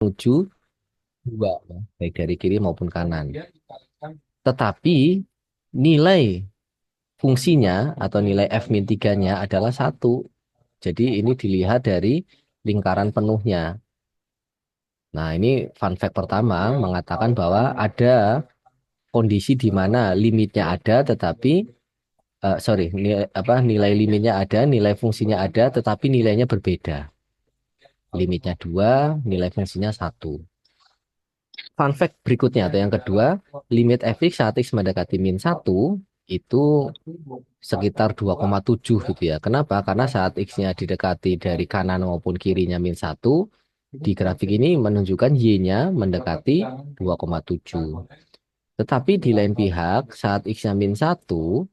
menuju 2, ya, baik dari kiri maupun kanan. Tetapi nilai fungsinya atau nilai f min 3-nya adalah 1. Jadi ini dilihat dari lingkaran penuhnya. Nah, ini fun fact pertama mengatakan bahwa ada kondisi di mana limitnya ada, tetapi sorry, nilai limitnya ada, nilai fungsinya ada, tetapi nilainya berbeda. Limitnya 2, nilai fungsinya 1. Fun fact berikutnya atau yang kedua, limit fx saat x mendekati min 1 itu sekitar 2,7 gitu ya. Kenapa? Karena saat x-nya didekati dari kanan maupun kirinya min 1, di grafik ini menunjukkan y-nya mendekati 2,7. Tetapi di lain pihak, saat x-nya min 1,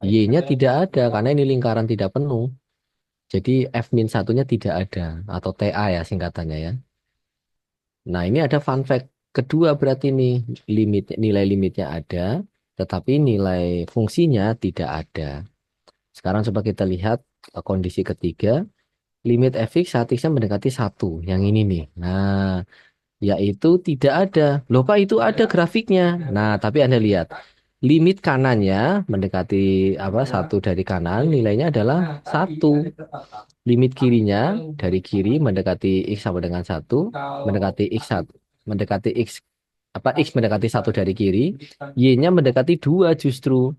y-nya tidak ada karena ini lingkaran tidak penuh. Jadi f min 1-nya tidak ada atau TA ya singkatannya ya. Nah, ini ada fun fact kedua berarti nih nilai limitnya ada, tetapi nilai fungsinya tidak ada. Sekarang coba kita lihat kondisi ketiga, limit fx saat x-nya mendekati 1. Yang ini nih. Nah, yaitu tidak ada. Loh Pak, itu ada grafiknya. Nah, tapi Anda lihat, limit kanannya mendekati 1 dari kanan, nilainya adalah 1. Limit kirinya dari kiri mendekati x sama dengan 1, mendekati x1, mendekati x mendekati 1 dari kiri, y-nya mendekati 2 justru.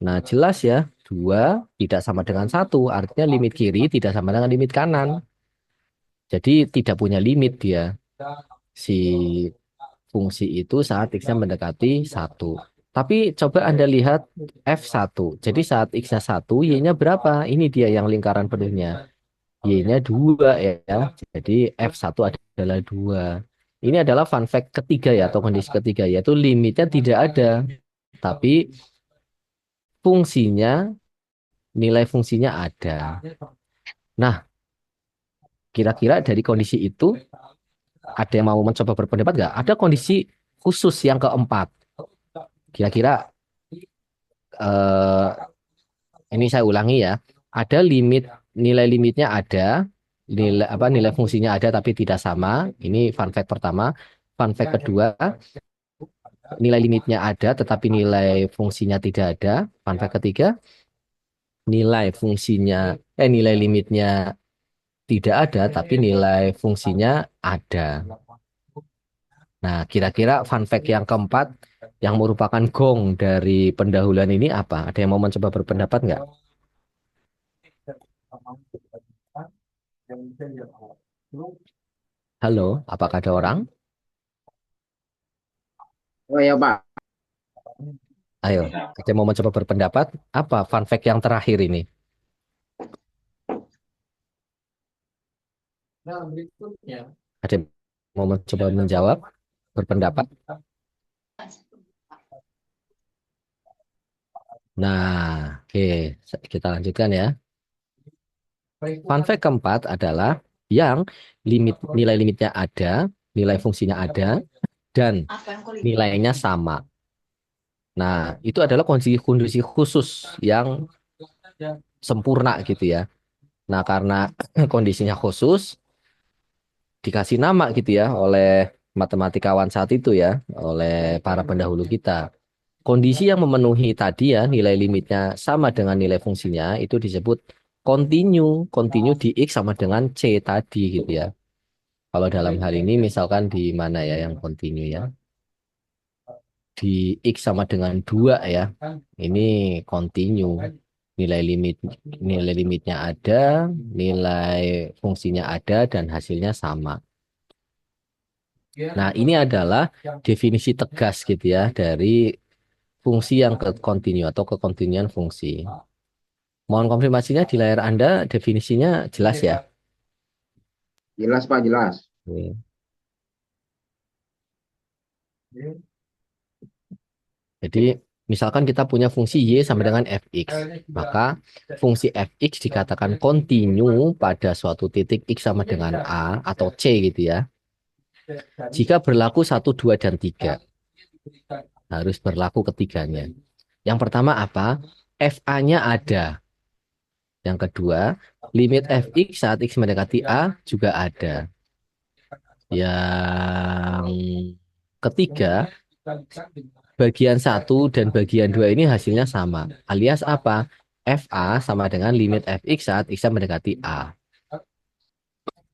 Nah, jelas ya, 2 tidak sama dengan 1, artinya limit kiri tidak sama dengan limit kanan. Jadi tidak punya limit dia, si fungsi itu saat x-nya mendekati 1. Tapi coba Anda lihat f1. Jadi saat x-nya 1, y-nya berapa? Ini dia yang lingkaran penuhnya. Y-nya 2 ya. Jadi f1 adalah 2. Ini adalah fun fact ketiga ya, atau kondisi ketiga, yaitu limitnya tidak ada. Tapi fungsinya, nilai fungsinya ada. Nah, kira-kira dari kondisi itu, ada yang mau mencoba berpendapat nggak? Ada kondisi khusus yang keempat. Kira-kira eh, ini saya ulangi ya. Ada nilai limitnya ada, nilai fungsinya ada tapi tidak sama. Ini fun fact pertama. Fun fact kedua, nilai limitnya ada tetapi nilai fungsinya tidak ada. Fun fact ketiga, nilai limitnya tidak ada tapi nilai fungsinya ada. Nah, kira-kira fun fact yang keempat yang merupakan gong dari pendahuluan ini apa? Ada yang mau mencoba berpendapat nggak? Halo, apakah ada orang? Oh ya Pak, Ayo, ada yang mau mencoba berpendapat? Apa fun fact yang terakhir ini? Ada yang mau mencoba menjawab, berpendapat? Nah, oke, kita lanjutkan ya. Fun fact keempat adalah yang nilai limitnya ada, nilai fungsinya ada, dan nilainya sama. Nah, itu adalah kondisi khusus yang sempurna gitu ya. Nah, karena kondisinya khusus, dikasih nama gitu ya oleh matematikawan saat itu ya, oleh para pendahulu kita. Kondisi yang memenuhi tadi ya, nilai limitnya sama dengan nilai fungsinya, itu disebut continue. Continue di X sama dengan C tadi gitu ya. Kalau dalam hal ini misalkan di mana ya yang continue ya? Di X sama dengan 2 ya. Ini continue. Nilai limit nilai limitnya ada, nilai fungsinya ada dan hasilnya sama. Nah, ini adalah definisi tegas gitu ya dari fungsi yang ke continue atau kekontinuan fungsi. Mohon konfirmasinya di layar Anda definisinya jelas ya. jelas Pak, jelas. Oke. Jadi misalkan kita punya fungsi y sama dengan fx, maka fungsi fx dikatakan kontinu pada suatu titik x sama dengan a atau c gitu ya. Jika berlaku satu, 2, dan 3, harus berlaku ketiganya. Yang pertama apa? Fa-nya ada. Yang kedua, limit fx saat x mendekati a juga ada. Yang ketiga, bagian satu dan bagian dua ini hasilnya sama. Alias apa? FA sama dengan limit Fx saat X mendekati A.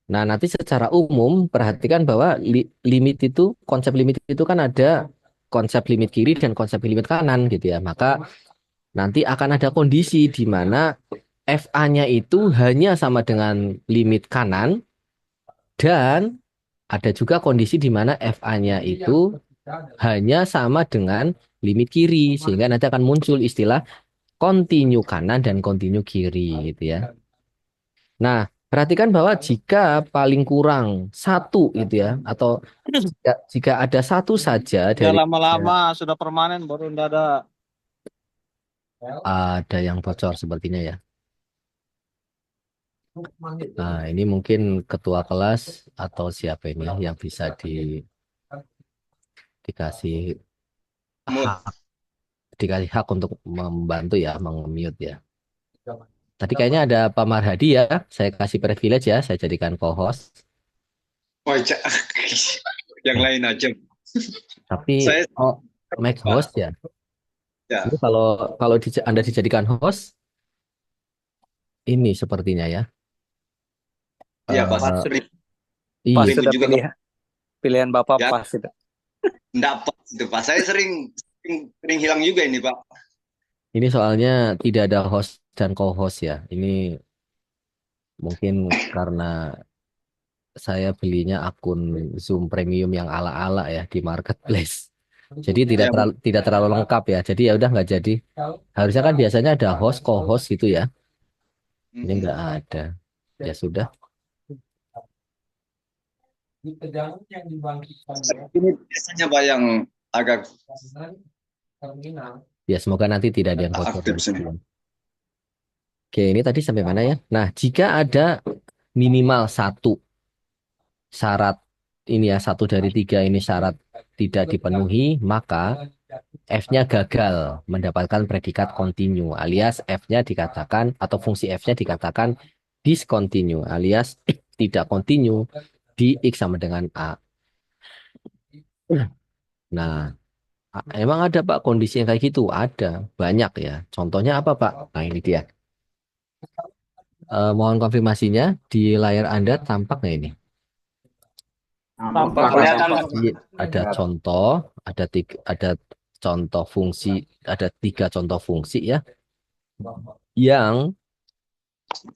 Nah, nanti secara umum perhatikan bahwa limit itu, konsep limit itu kan ada konsep limit kiri dan konsep limit kanan gitu ya. Maka nanti akan ada kondisi di mana FA-nya itu hanya sama dengan limit kanan dan ada juga kondisi di mana FA-nya itu hanya sama dengan limit kiri sehingga nanti akan muncul istilah kontinu kanan dan kontinu kiri gitu ya. Nah, perhatikan bahwa jika paling kurang satu gitu ya, atau jika ada satu saja Ya dari lama-lama sudah permanen baru ndak ada. ada yang bocor sepertinya ya. Nah, ini mungkin ketua kelas atau siapa ini yang bisa dikasih Mood. hak, dikasih hak untuk membantu ya, meng-mute ya. Tadi kayaknya ada Pak Marhadi ya, saya kasih privilege ya, saya jadikan co-host. Oh, yang lain aja. Tapi Saya oh, make host Pak. ya. Jadi Ya, kalau kalau Anda dijadikan host, ini sepertinya ya. iya Pak. Pas Eh, sudah, pas iya, Sering sudah juga pilih pilihan Bapak ya pas sudah. enggak pas itu Pak. Saya sering hilang juga ini Pak. ini soalnya tidak ada host dan co-host ya. Ini mungkin karena saya belinya akun Zoom Premium yang ala-ala ya di marketplace. Jadi Ya, tidak terlalu lengkap ya. Jadi ya udah nggak jadi. Harusnya kan biasanya ada host, co-host gitu ya. Ini nggak ada. Ya sudah. ini biasanya Pak yang agak Ya semoga nanti tidak ada yang tak bocor aktif dan sini. sebagainya. Oke, ini tadi sampai mana ya? Nah, jika ada minimal satu syarat ini ya, satu dari tiga ini syarat tidak dipenuhi, maka F-nya gagal mendapatkan predikat continue, alias F-nya dikatakan atau fungsi F-nya dikatakan discontinue, alias tidak continue di X sama dengan A. Nah, emang ada Pak kondisi yang kayak gitu? Ada, banyak ya. Contohnya apa Pak? Nah, ini dia. Mohon konfirmasinya di layar Anda tampak nggak ini? Tampak Tampak Pak, Pak, kelihatan tampak. Pak. Jadi ada contoh, ada contoh fungsi, ada tiga contoh fungsi ya, yang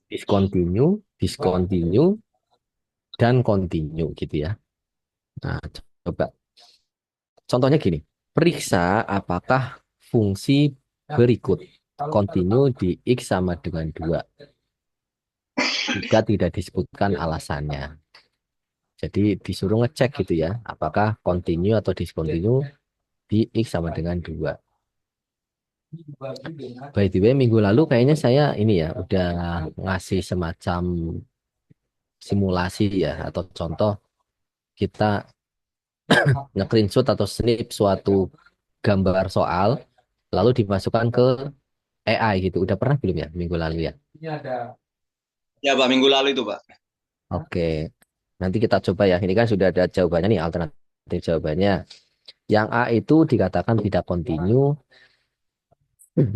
discontinue, discontinue, dan continue gitu ya. Nah, coba contohnya gini, periksa apakah fungsi berikut continue di X sama dengan 2 jika tidak disebutkan alasannya. Jadi disuruh ngecek gitu ya, apakah continue atau discontinue di X sama dengan 2. By the way, minggu lalu kayaknya saya ini ya udah ngasih semacam simulasi ya atau contoh kita nge-screenshot atau snip suatu gambar soal lalu dimasukkan ke AI gitu. Udah pernah belum ya minggu lalu ya? Ya Pak, minggu lalu itu Pak. Oke. Nanti kita coba ya. Ini kan sudah ada jawabannya nih alternatif jawabannya. Yang A itu dikatakan tidak continue,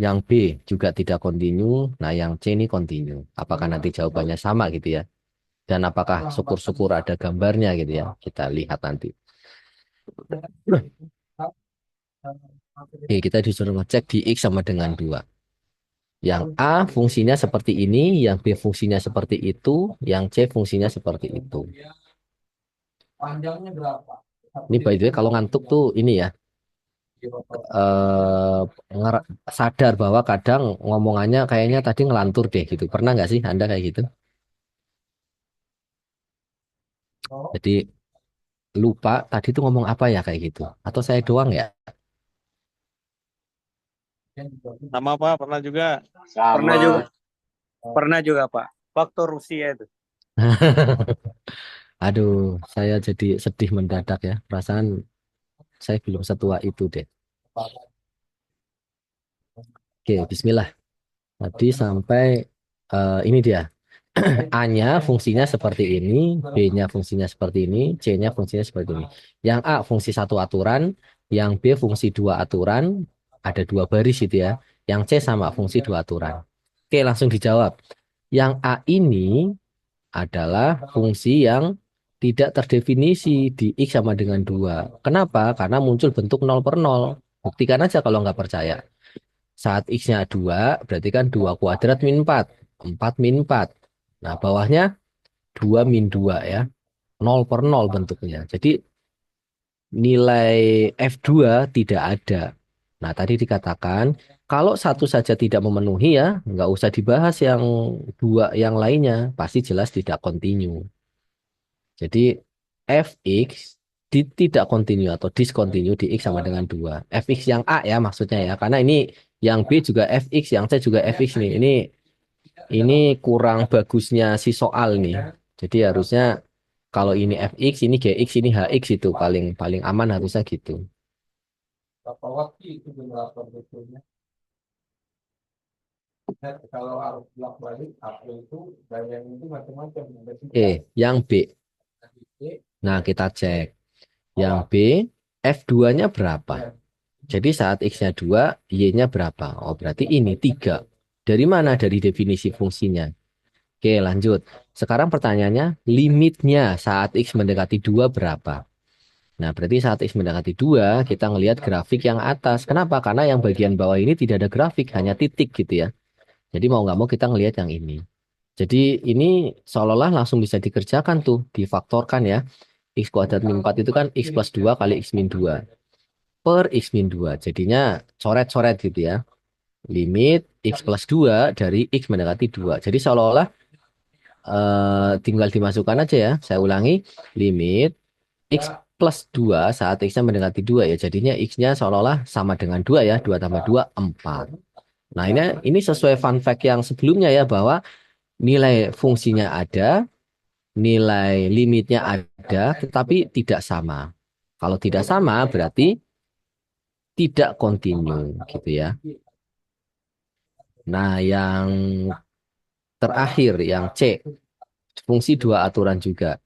yang B juga tidak continue, nah yang C ini continue. Apakah nanti jawabannya sama gitu ya? Dan apakah syukur-syukur ada gambarnya gitu ya? Kita lihat nanti. Oke, kita disuruh ngecek di X sama dengan 2. Yang A fungsinya seperti ini, yang B fungsinya seperti itu, yang C fungsinya seperti itu. Ini by the way kalau ngantuk tuh ini ya, eh, sadar bahwa kadang ngomongannya kayaknya tadi ngelantur deh gitu. Pernah nggak sih Anda kayak gitu? Jadi lupa tadi tuh ngomong apa ya kayak gitu. Atau saya doang ya? Sama Pak, pernah juga. Pernah Sama. juga, pernah juga Pak. Waktu Rusia itu. Aduh, saya jadi sedih mendadak ya. Perasaan saya belum setua itu deh. Oke, Bismillah. Tadi sampai ini dia. A-nya fungsinya seperti ini, B-nya fungsinya seperti ini, C-nya fungsinya seperti ini. Yang A fungsi satu aturan, yang B fungsi dua aturan, ada dua baris itu ya. Yang C sama fungsi dua aturan. Oke, langsung dijawab. Yang A ini adalah fungsi yang tidak terdefinisi di X sama dengan 2. Kenapa? Karena muncul bentuk 0/0. Buktikan aja kalau nggak percaya. Saat X-nya 2, berarti kan 2 kuadrat min 4. 4 min 4. Nah, bawahnya 2 min 2 ya. 0/0 bentuknya. Jadi nilai F2 tidak ada. Nah, tadi dikatakan kalau satu saja tidak memenuhi ya, nggak usah dibahas yang dua yang lainnya. Pasti jelas tidak kontinu. Jadi Fx tidak kontinu atau discontinue di X sama dengan 2. Fx yang A ya maksudnya ya. Karena ini yang B juga Fx, yang C juga Fx nih. Ini kurang bagusnya si soal nih. Jadi harusnya kalau ini Fx, ini Gx, ini Hx itu paling paling aman harusnya gitu. Berapa waktu itu berapa betulnya? Kalau arus bolak balik apa itu gayanya itu macam-macam. Yang B. Nah, kita cek. Yang B, F2-nya berapa? Jadi saat X-nya 2, Y-nya berapa? Oh, berarti ini 3. Dari mana? Dari definisi fungsinya. Oke, lanjut. Sekarang pertanyaannya, limitnya saat X mendekati 2 berapa? Nah, berarti saat X mendekati 2, kita ngelihat grafik yang atas. Kenapa? Karena yang bagian bawah ini tidak ada grafik, hanya titik gitu ya. Jadi mau nggak mau kita ngelihat yang ini. Jadi ini seolah-olah langsung bisa dikerjakan tuh, difaktorkan ya. X kuadrat min 4 itu kan X plus 2 kali X min 2 per X min 2. Jadinya coret-coret gitu ya. Limit X plus 2 dari X mendekati 2. Jadi seolah-olah tinggal dimasukkan aja ya. Saya ulangi. Limit X plus 2 saat X-nya mendekati 2 ya. Jadinya X-nya seolah-olah sama dengan 2 ya. 2 tambah 2, 4. Nah ini sesuai fun fact yang sebelumnya ya. Bahwa nilai fungsinya ada, nilai limitnya ada, tetapi tidak sama. Kalau tidak sama berarti tidak kontinu gitu ya. Nah, yang terakhir yang C, fungsi dua aturan juga.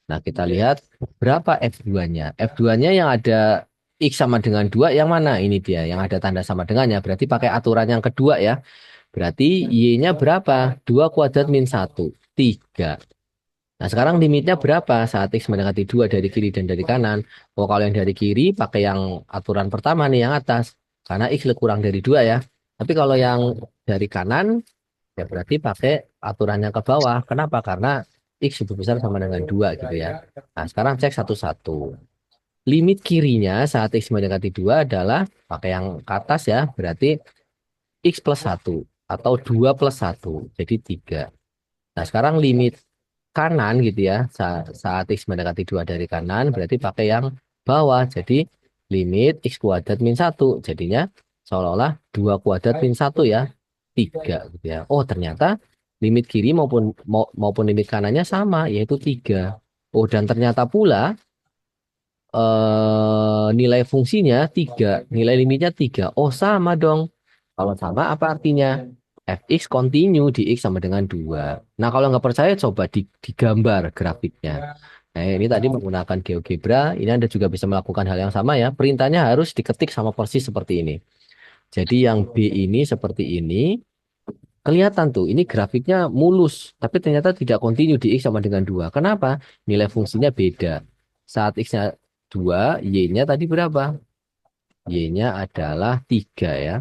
Nah, kita lihat berapa F2-nya. F2-nya yang ada X sama dengan 2 yang mana? Ini dia, yang ada tanda sama dengannya. Berarti pakai aturan yang kedua ya. Berarti Y-nya berapa? 2 kuadrat min 1, 3. Nah, sekarang limitnya berapa saat X mendekati 2 dari kiri dan dari kanan? Oh, kalau yang dari kiri pakai yang aturan pertama nih, yang atas. Karena X kurang dari 2 ya. Tapi kalau yang dari kanan, ya berarti pakai aturan yang ke bawah. Kenapa? Karena X lebih besar sama dengan 2 gitu ya. Nah, sekarang cek satu-satu. Limit kirinya saat X mendekati 2 adalah pakai yang ke atas ya. Berarti X plus 1 atau 2 plus 1. Jadi 3. Nah, sekarang limit kanan gitu ya. Saat X mendekati 2 dari kanan berarti pakai yang bawah. Jadi limit X kuadrat min 1. Jadinya seolah-olah 2 kuadrat min 1 ya. 3 gitu ya. Oh, ternyata limit kiri maupun limit kanannya sama yaitu 3. Oh, dan ternyata pula nilai fungsinya 3, nilai limitnya 3. Oh, sama dong. Kalau sama apa artinya? Fx continue di X sama dengan 2. Nah, kalau nggak percaya coba digambar grafiknya. Nah, ini tadi menggunakan GeoGebra. Ini Anda juga bisa melakukan hal yang sama ya. Perintahnya harus diketik sama persis seperti ini. Jadi yang B ini seperti ini. Kelihatan tuh, ini grafiknya mulus. Tapi ternyata tidak continue di X sama dengan 2. Kenapa? Nilai fungsinya beda. Saat X-nya 2, Y-nya tadi berapa? Y-nya adalah 3 ya.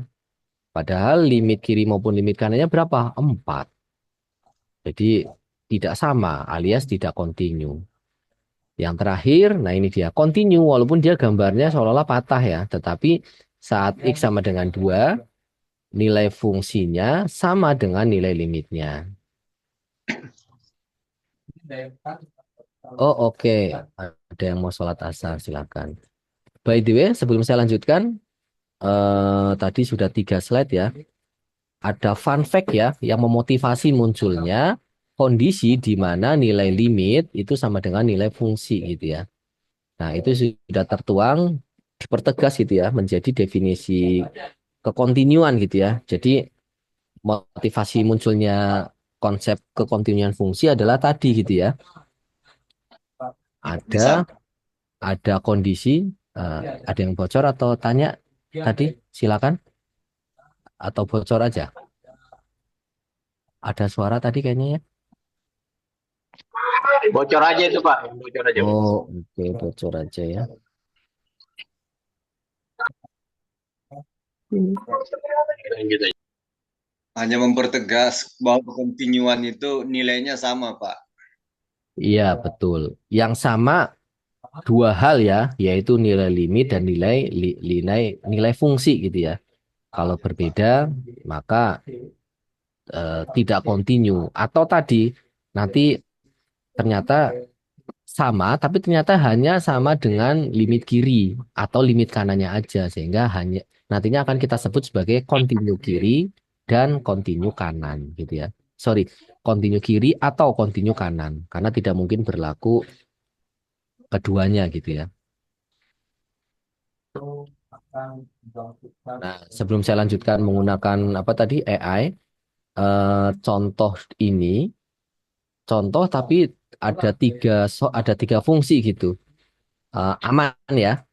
Padahal limit kiri maupun limit kanannya berapa? 4. Jadi tidak sama alias tidak kontinu. Yang terakhir, nah ini dia kontinu walaupun dia gambarnya seolah-olah patah ya. Tetapi saat X sama dengan 2, nilai fungsinya sama dengan nilai limitnya. Oh oke. Ada yang mau sholat asar silakan. By the way, sebelum saya lanjutkan, tadi sudah 3 slide ya. Ada fun fact ya yang memotivasi munculnya kondisi di mana nilai limit itu sama dengan nilai fungsi gitu ya. Nah, itu sudah tertuang dipertegas gitu ya menjadi definisi kekontinuan gitu ya. Jadi motivasi munculnya konsep kekontinuan fungsi adalah tadi gitu ya. Ada Bisa. ada kondisi, ada yang bocor atau tanya tadi, silakan, atau bocor aja. Ada suara tadi kayaknya ya. Bocor aja itu Pak, bocor aja Pak. Oh, oke, bocor aja ya. Lanjut aja. Hanya mempertegas bahwa kontinuan itu nilainya sama, Pak. Iya, betul. Yang sama dua hal ya, yaitu nilai limit dan nilai fungsi gitu ya. Kalau berbeda, maka tidak kontinu. Atau tadi nanti ternyata sama, tapi ternyata hanya sama dengan limit kiri atau limit kanannya aja, sehingga hanya nantinya akan kita sebut sebagai kontinu kiri dan kontinu kanan gitu ya. Sorry, kontinu kiri atau kontinu kanan, karena tidak mungkin berlaku keduanya gitu ya. Nah, sebelum saya lanjutkan menggunakan apa tadi AI, contoh ini contoh tapi ada tiga fungsi gitu. Aman ya.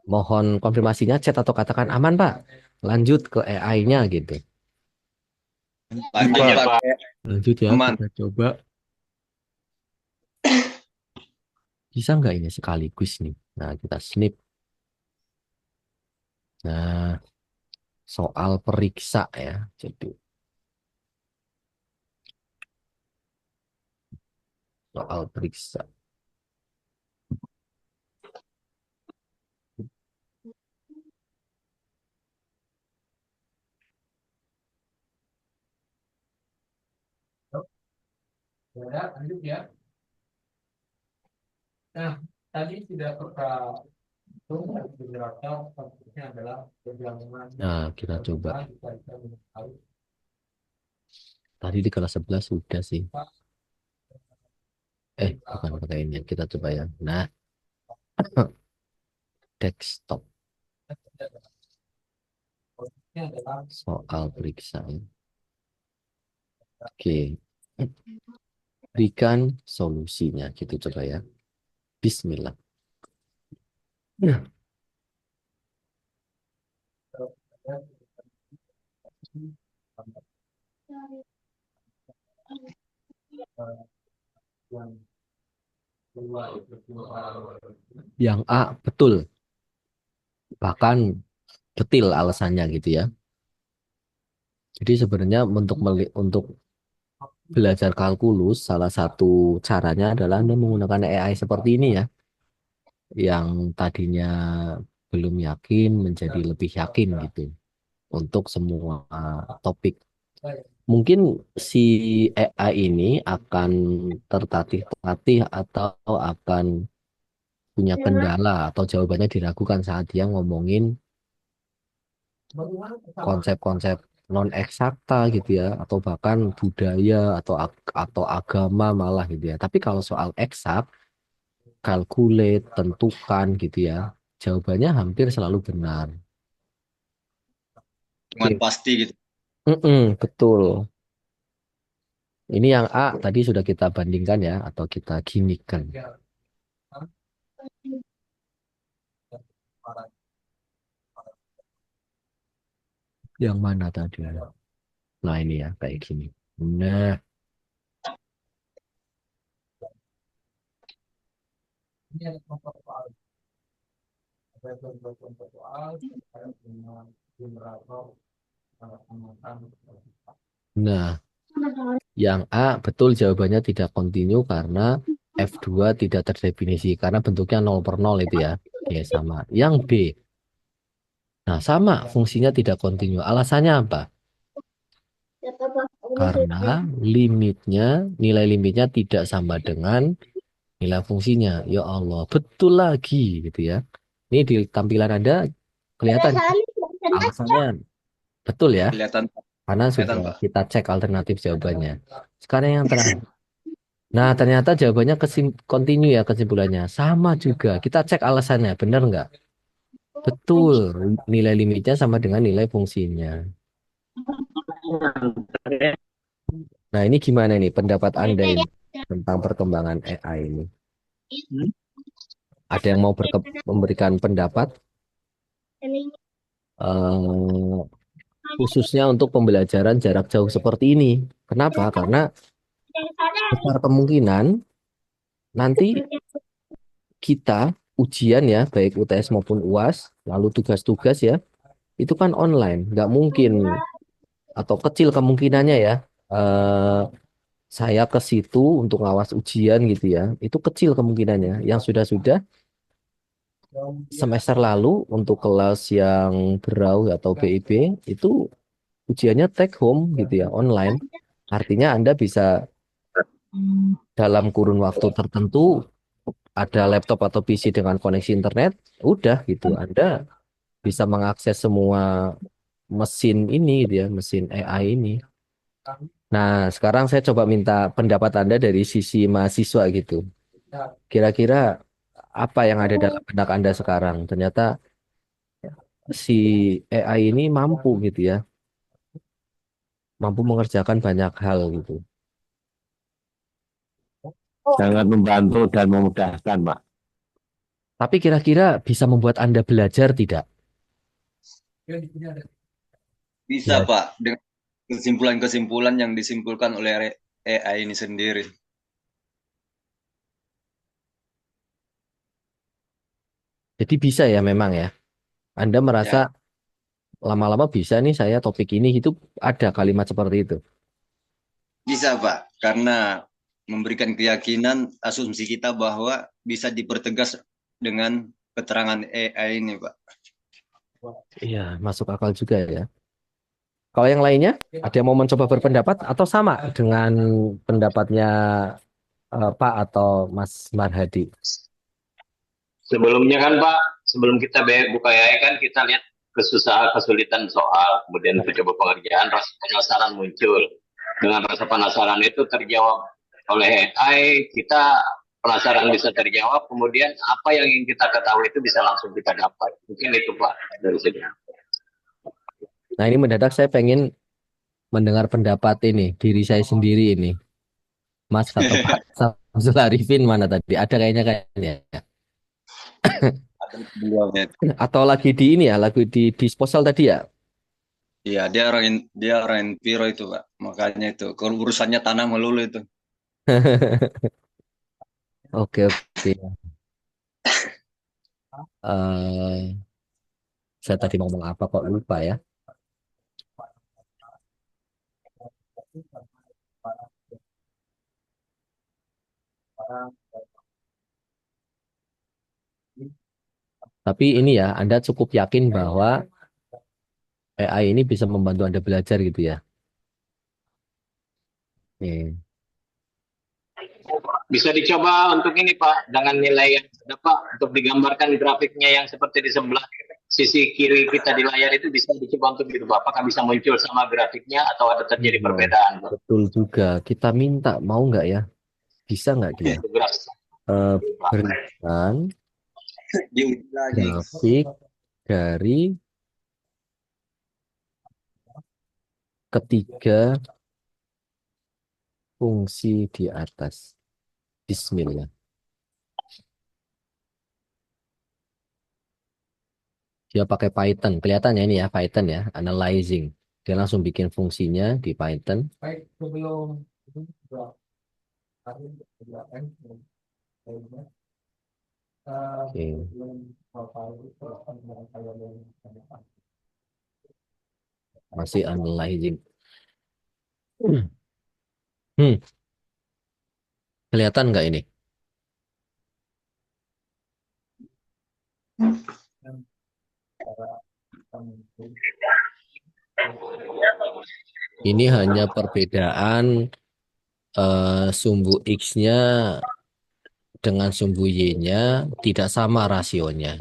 Mohon konfirmasinya chat atau katakan aman Pak. Lanjut ke AI-nya gitu. Lanjut, Lanjut Pak. Pak. Lanjut ya, Aman. kita coba. Bisa nggak ini sekaligus nih? Nah, kita snip. Nah, soal periksa ya. Jadi soal periksa. Ya, lanjut ya. Nah, tadi sudah kita itu dijelaskan konteksnya adalah penggabungan Nah, kita coba. dikaitkan dengan hal Tadi di kelas 11 sudah sih. Bukan pakai ini. Kita coba ya. Nah, desktop. konteksnya adalah Soal periksa ya. Oke. Berikan solusinya. Gitu coba ya. Bismillah. yang kedua itu Yang A betul. Bahkan detil alasannya gitu ya. Jadi sebenarnya untuk belajar kalkulus, salah satu caranya adalah Anda menggunakan AI seperti ini ya, yang tadinya belum yakin menjadi lebih yakin gitu untuk semua topik. Mungkin si AI ini akan tertatih-tatih atau akan punya kendala atau jawabannya diragukan saat dia ngomongin konsep-konsep non eksakta gitu ya, atau bahkan budaya atau agama malah gitu ya. Tapi kalau soal eksak, calculate, tentukan gitu ya, jawabannya hampir selalu benar. Cuman Oke. pasti gitu. Betul. Ini yang A tadi sudah kita bandingkan ya, atau kita ginikan. Yang mana tadi? Nah ini ya, kayak gini. Nah, ini ada contoh soal ada contoh soal terkait dengan generator pengamatan. nah, yang A betul jawabannya tidak kontinu karena F2 tidak terdefinisi karena bentuknya 0 per 0 itu ya. Oke, sama. Yang B. Nah, sama fungsinya tidak kontinu. Alasannya apa? Karena nilai limitnya tidak sama dengan nilai fungsinya. Ya Allah, betul lagi gitu ya. Ini di tampilan Anda kelihatan alasannya betul ya. Kelihatan, Karena sudah Pak. kita cek alternatif jawabannya. Sekarang yang terakhir. Nah, ternyata jawabannya kontinu ya kesimpulannya. Sama juga. Kita cek alasannya, benar nggak? Betul. Nilai limitnya sama dengan nilai fungsinya. Nah, ini gimana nih pendapat Anda ini tentang perkembangan AI ini? Ada yang mau memberikan pendapat eh, khususnya untuk pembelajaran jarak jauh seperti ini? Kenapa? Karena besar kemungkinan nanti kita ujian ya, baik UTS maupun UAS, lalu tugas-tugas ya, itu kan online, nggak mungkin atau kecil kemungkinannya ya. eh, saya ke situ untuk ngawas ujian gitu ya, itu kecil kemungkinannya. Yang sudah-sudah semester lalu untuk kelas yang berau atau BIP itu ujiannya take home gitu ya, online. Artinya Anda bisa dalam kurun waktu tertentu ada laptop atau PC dengan koneksi internet, udah gitu. Anda bisa mengakses semua mesin ini gitu ya, mesin AI ini. Nah, sekarang saya coba minta pendapat Anda dari sisi mahasiswa gitu. Kira-kira apa yang ada dalam benak Anda sekarang? Ternyata si AI ini mampu gitu ya, mampu mengerjakan banyak hal gitu. Sangat membantu dan memudahkan, Pak. Tapi kira-kira bisa membuat Anda belajar tidak? Ya, di sini ada. Bisa Ya, Pak, dengan kesimpulan-kesimpulan yang disimpulkan oleh AI ini sendiri. jadi bisa ya memang ya. Anda merasa Ya, lama-lama bisa nih saya topik ini gitu, ada kalimat seperti itu. bisa Pak, karena memberikan keyakinan asumsi kita bahwa bisa dipertegas dengan keterangan AI ini Pak. Iya, masuk akal juga ya. Kalau yang lainnya, ada yang mau mencoba berpendapat atau sama dengan pendapatnya Pak atau Mas Marhadi? Sebelumnya kan Pak, sebelum kita buka AI kan kita lihat kesulitan soal, kemudian mencoba pengerjaan, rasa penasaran muncul. Dengan rasa penasaran itu terjawab oleh AI, kita penasaran bisa terjawab, kemudian apa yang ingin kita ketahui itu bisa langsung kita dapat. Mungkin itu Pak dari sini. Nah, ini mendadak saya pengen mendengar pendapat ini, diri saya sendiri ini. Mas atau Pak Samsul Arifin mana tadi? Ada kayaknya. Beliaunya. Atau lagi di ini ya, lagi di disposal tadi ya? Iya, dia orang Enviro itu Pak. Makanya itu urusannya tanah melulu itu. Oke, oke. Eh, saya tadi mau ngomong apa kok lupa ya. Tapi ini ya, Anda cukup yakin bahwa AI ini bisa membantu Anda belajar gitu ya. Oke. Bisa dicoba untuk ini Pak, dengan nilai yang ada Pak, untuk digambarkan grafiknya yang seperti di sebelah sisi kiri kita di layar itu bisa dicoba untuk gitu Pak. Apakah bisa muncul sama grafiknya atau ada terjadi Iya, perbedaan Pak? betul juga. Kita minta, mau nggak ya? Bisa nggak dia Itu grafik. eh, berikan Diuji lagi. grafik dari ketiga fungsi di atas. Bismillah. Dia pakai Python. Kelihatannya ini ya Python ya, analyzing. Dia langsung bikin fungsinya di Python. Baik, sebelum itu juga hari kan sebelumnya Oke, sebelum bapak itu dengan saya yang masih analyzing. Hmm, kelihatan nggak ini? Ini hanya perbedaan sumbu X-nya dengan sumbu Y-nya tidak sama rasionya.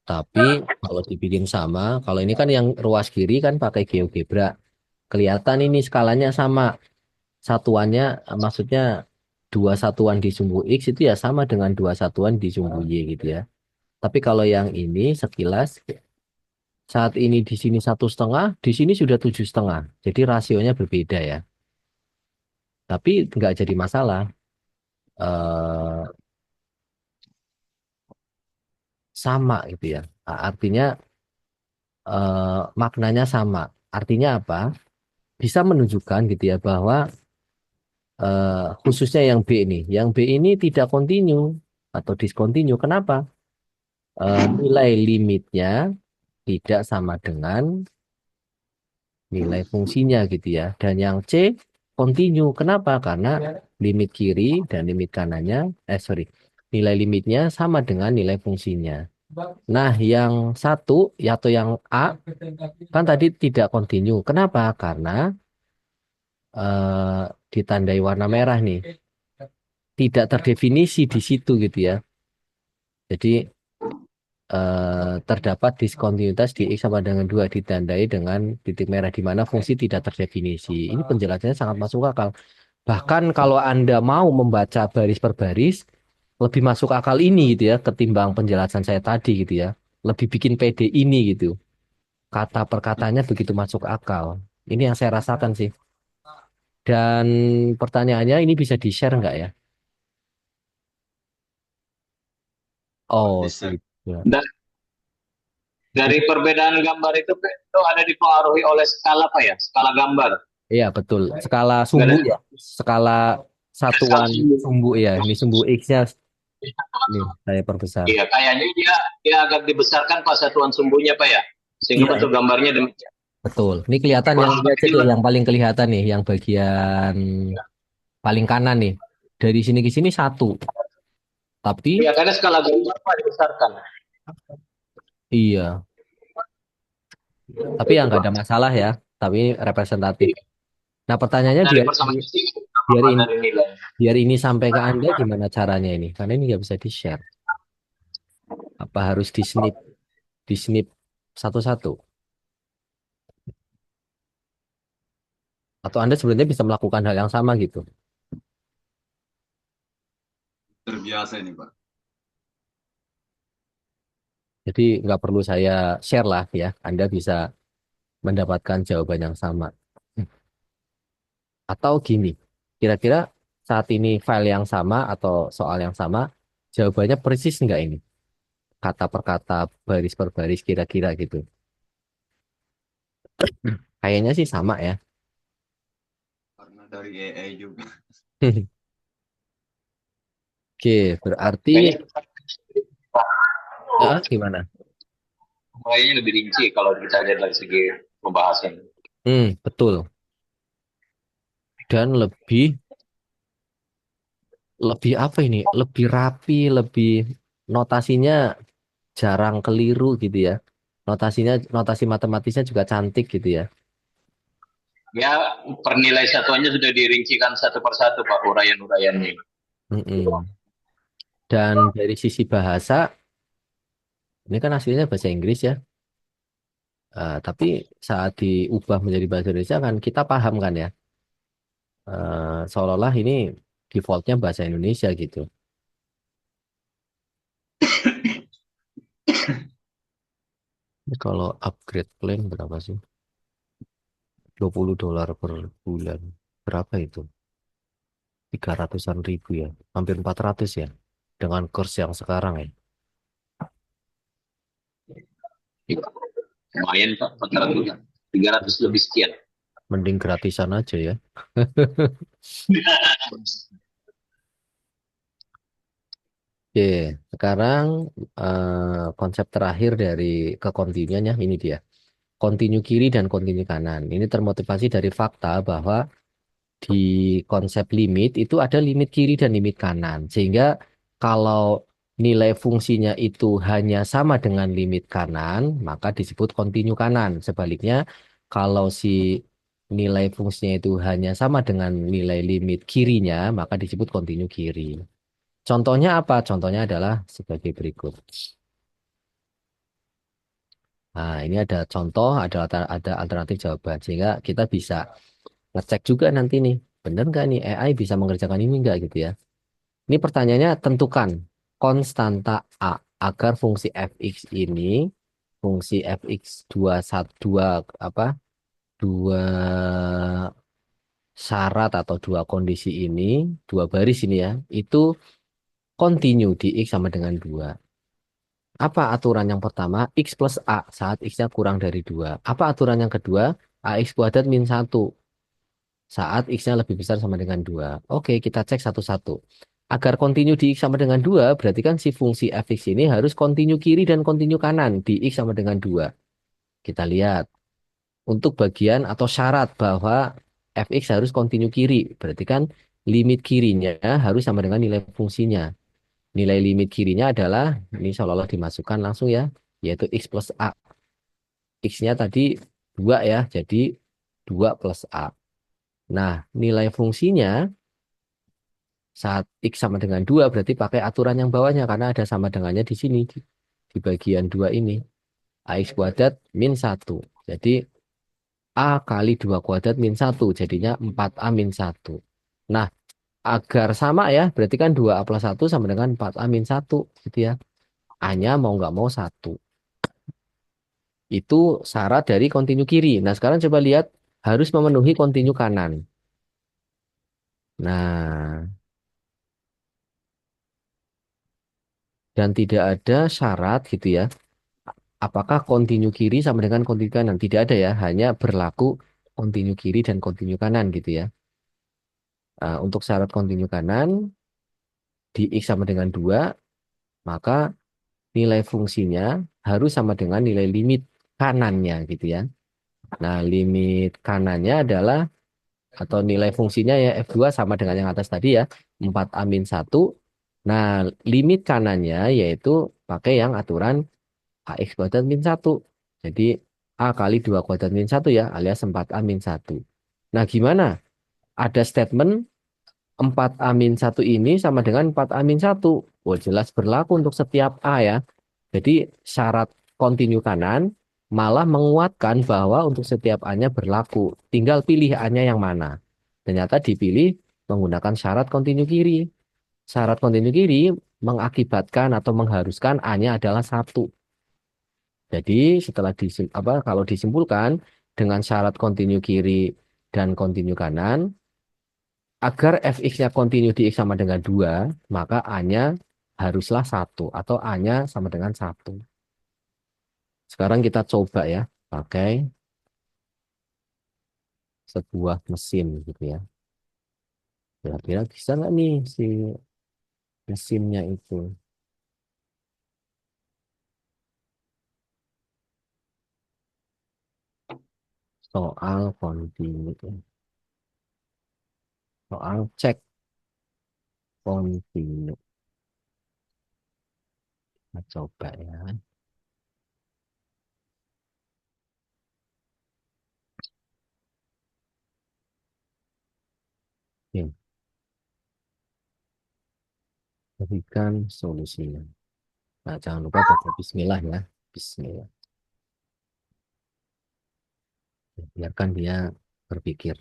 Tapi kalau dibikin sama, kalau ini kan yang ruas kiri kan pakai GeoGebra. Kelihatan ini skalanya sama. Satuannya, maksudnya dua satuan di sumbu X itu ya sama dengan dua satuan di sumbu Y gitu ya. Tapi kalau yang ini sekilas Saat ini di sini 1,5, di sini sudah 7,5. Jadi rasionya berbeda ya. Tapi nggak jadi masalah. Eh, Sama gitu ya. Artinya maknanya sama. Artinya apa? Bisa menunjukkan gitu ya bahwa khususnya yang B ini, yang B ini tidak kontinu atau diskontinu. Kenapa? Nilai limitnya tidak sama dengan nilai fungsinya gitu ya. Dan yang C kontinu. Kenapa? Karena limit kiri dan limit kanannya, sorry, nilai limitnya sama dengan nilai fungsinya. Nah, yang satu atau yang A kan tadi tidak kontinu. Kenapa? Karena ditandai warna merah nih, tidak terdefinisi di situ gitu ya. Jadi terdapat diskontinuitas di X sama dengan 2 ditandai dengan titik merah di mana fungsi tidak terdefinisi. Ini penjelasannya sangat masuk akal. Bahkan kalau Anda mau membaca baris per baris, lebih masuk akal ini gitu ya, ketimbang penjelasan saya tadi gitu ya. Lebih bikin pede ini gitu. Kata per katanya begitu masuk akal. Ini yang saya rasakan sih. Dan pertanyaannya ini bisa di-share nggak ya? Oh, Bisa. tidak. Dan dari perbedaan gambar itu ada dipengaruhi oleh skala apa ya? Skala gambar. Iya, betul. Skala Nggak sumbu ada ya. Skala skala satuan sumbu. sumbu ya. Ini sumbu X-nya nih saya perbesar. Iya, kayaknya dia agak dibesarkan pas satuan sumbunya Pak ya. Sehingga Iya, bentuk gambarnya demikian. betul. Ini kelihatan yang Kurang ini lebih aja deh, juga. yang paling kelihatan nih, yang bagian paling kanan nih. Dari sini ke sini satu. Tapi Ya, karena skala gambar Pak dibesarkan. iya, tapi ya nggak ada masalah ya. Tapi representatif. Nah, pertanyaannya Dari biar persamaan sih biar apa ini dari nilai. biar ini sampai ke Anda gimana caranya ini? Karena ini nggak bisa di-share. Apa harus di snip satu-satu? Atau Anda sebenarnya bisa melakukan hal yang sama gitu? Terbiasa ini, Pak. Jadi nggak perlu saya share lah ya. Anda bisa mendapatkan jawaban yang sama. Atau gini, kira-kira saat ini file yang sama atau soal yang sama, jawabannya persis nggak ini? Kata per kata, baris per baris kira-kira gitu. Kayaknya sih sama ya. Karena dari AI juga. Oke, berarti Kayaknya gimana? kayaknya lebih rinci kalau kita lihat dari segi pembahasan. Betul. Dan lebih lebih apa ini? Lebih rapi, lebih notasinya jarang keliru gitu ya. Notasi matematisnya juga cantik gitu ya. Ya, pernilai satuannya sudah dirincikan satu persatu Pak, uraian-uraiannya. Mm-mm. Dan dari sisi bahasa, ini kan aslinya bahasa Inggris ya. Tapi saat diubah menjadi bahasa Indonesia kan kita paham kan ya. Seolah-olah ini defaultnya bahasa Indonesia gitu. Ini kalau upgrade plan berapa sih? $20 per bulan. Berapa itu? 300-an ribu ya. Hampir 400 ya. Dengan kurs yang sekarang ya. Lumayan Pak, 400, 300 lebih sekian. Mending gratisan aja ya. Oke, sekarang konsep terakhir dari kekontinuannya ini dia. Kontinu kiri dan kontinu kanan. Ini termotivasi dari fakta bahwa di konsep limit itu ada limit kiri dan limit kanan. Sehingga kalau nilai fungsinya itu hanya sama dengan limit kanan, maka disebut kontinu kanan. Sebaliknya, kalau si nilai fungsinya itu hanya sama dengan nilai limit kirinya, maka disebut kontinu kiri. Contohnya apa? Contohnya adalah sebagai berikut. Nah, ini ada contoh, ada alternatif jawaban. Sehingga kita bisa ngecek juga nanti nih, benar nggak nih AI bisa mengerjakan ini nggak gitu ya. Ini pertanyaannya tentukan konstanta A agar fungsi fx ini fungsi fx dua apa dua syarat atau dua kondisi ini, dua baris ini ya, itu continue di x sama dengan 2. Apa aturan yang pertama? X plus A saat x-nya kurang dari 2. Apa aturan yang kedua? AX kuadrat min 1 saat x-nya lebih besar sama dengan 2. Oke, kita cek satu-satu. Agar continue di x sama dengan 2, berarti kan si fungsi fx ini harus continue kiri dan continue kanan di x sama dengan 2. Kita lihat. Untuk bagian atau syarat bahwa fx harus continue kiri. Berarti kan limit kirinya harus sama dengan nilai fungsinya. Nilai limit kirinya adalah, ini seolah-olah dimasukkan langsung ya, yaitu x plus A. X-nya tadi 2 ya, jadi 2 plus A. Nah, nilai fungsinya saat x sama dengan 2 berarti pakai aturan yang bawahnya karena ada sama dengannya di sini, di bagian 2 ini. AX kuadrat min 1. Jadi A kali 2 kuadrat min 1, jadinya 4A min 1. Nah, agar sama ya, berarti kan 2A plus 1 sama dengan 4A min 1, gitu ya. A-nya mau nggak mau 1. Itu syarat dari kontinu kiri. Nah, sekarang coba lihat, harus memenuhi kontinu kanan. Nah, dan tidak ada syarat gitu ya. Apakah kontinu kiri sama dengan kontinu kanan? Tidak ada ya, hanya berlaku kontinu kiri dan kontinu kanan gitu ya. Untuk syarat kontinu kanan, di X sama dengan 2, maka nilai fungsinya harus sama dengan nilai limit kanannya gitu ya. Nah, limit kanannya adalah atau nilai fungsinya ya F2 sama dengan yang atas tadi ya, 4A min 1. Nah, limit kanannya yaitu pakai yang aturan AX kuadrat min 1. Jadi A kali 2 kuadrat min 1 ya, alias 4A min 1. Nah, gimana? Ada statement 4A min 1 ini sama dengan 4A min 1. Oh, jelas berlaku untuk setiap A ya. Jadi syarat kontinu kanan malah menguatkan bahwa untuk setiap A-nya berlaku. Tinggal pilih A-nya yang mana. Ternyata dipilih menggunakan syarat kontinu kiri. Syarat kontinu kiri mengakibatkan atau mengharuskan A-nya adalah 1. Jadi setelah kalau disimpulkan dengan syarat kontinu kiri dan kontinu kanan, agar fx-nya kontinu di x sama dengan 2, maka A-nya haruslah 1 atau A-nya sama dengan 1. Sekarang kita coba ya, pakai sebuah mesin gitu ya. Kira-kira bisa nggak nih si mesinnya itu? Soal kontinu, soal cek kontinu. Kita coba ya. Oke, berikan solusinya. Nah, jangan lupa baca bismillah ya. Bismillah. Biarkan dia berpikir.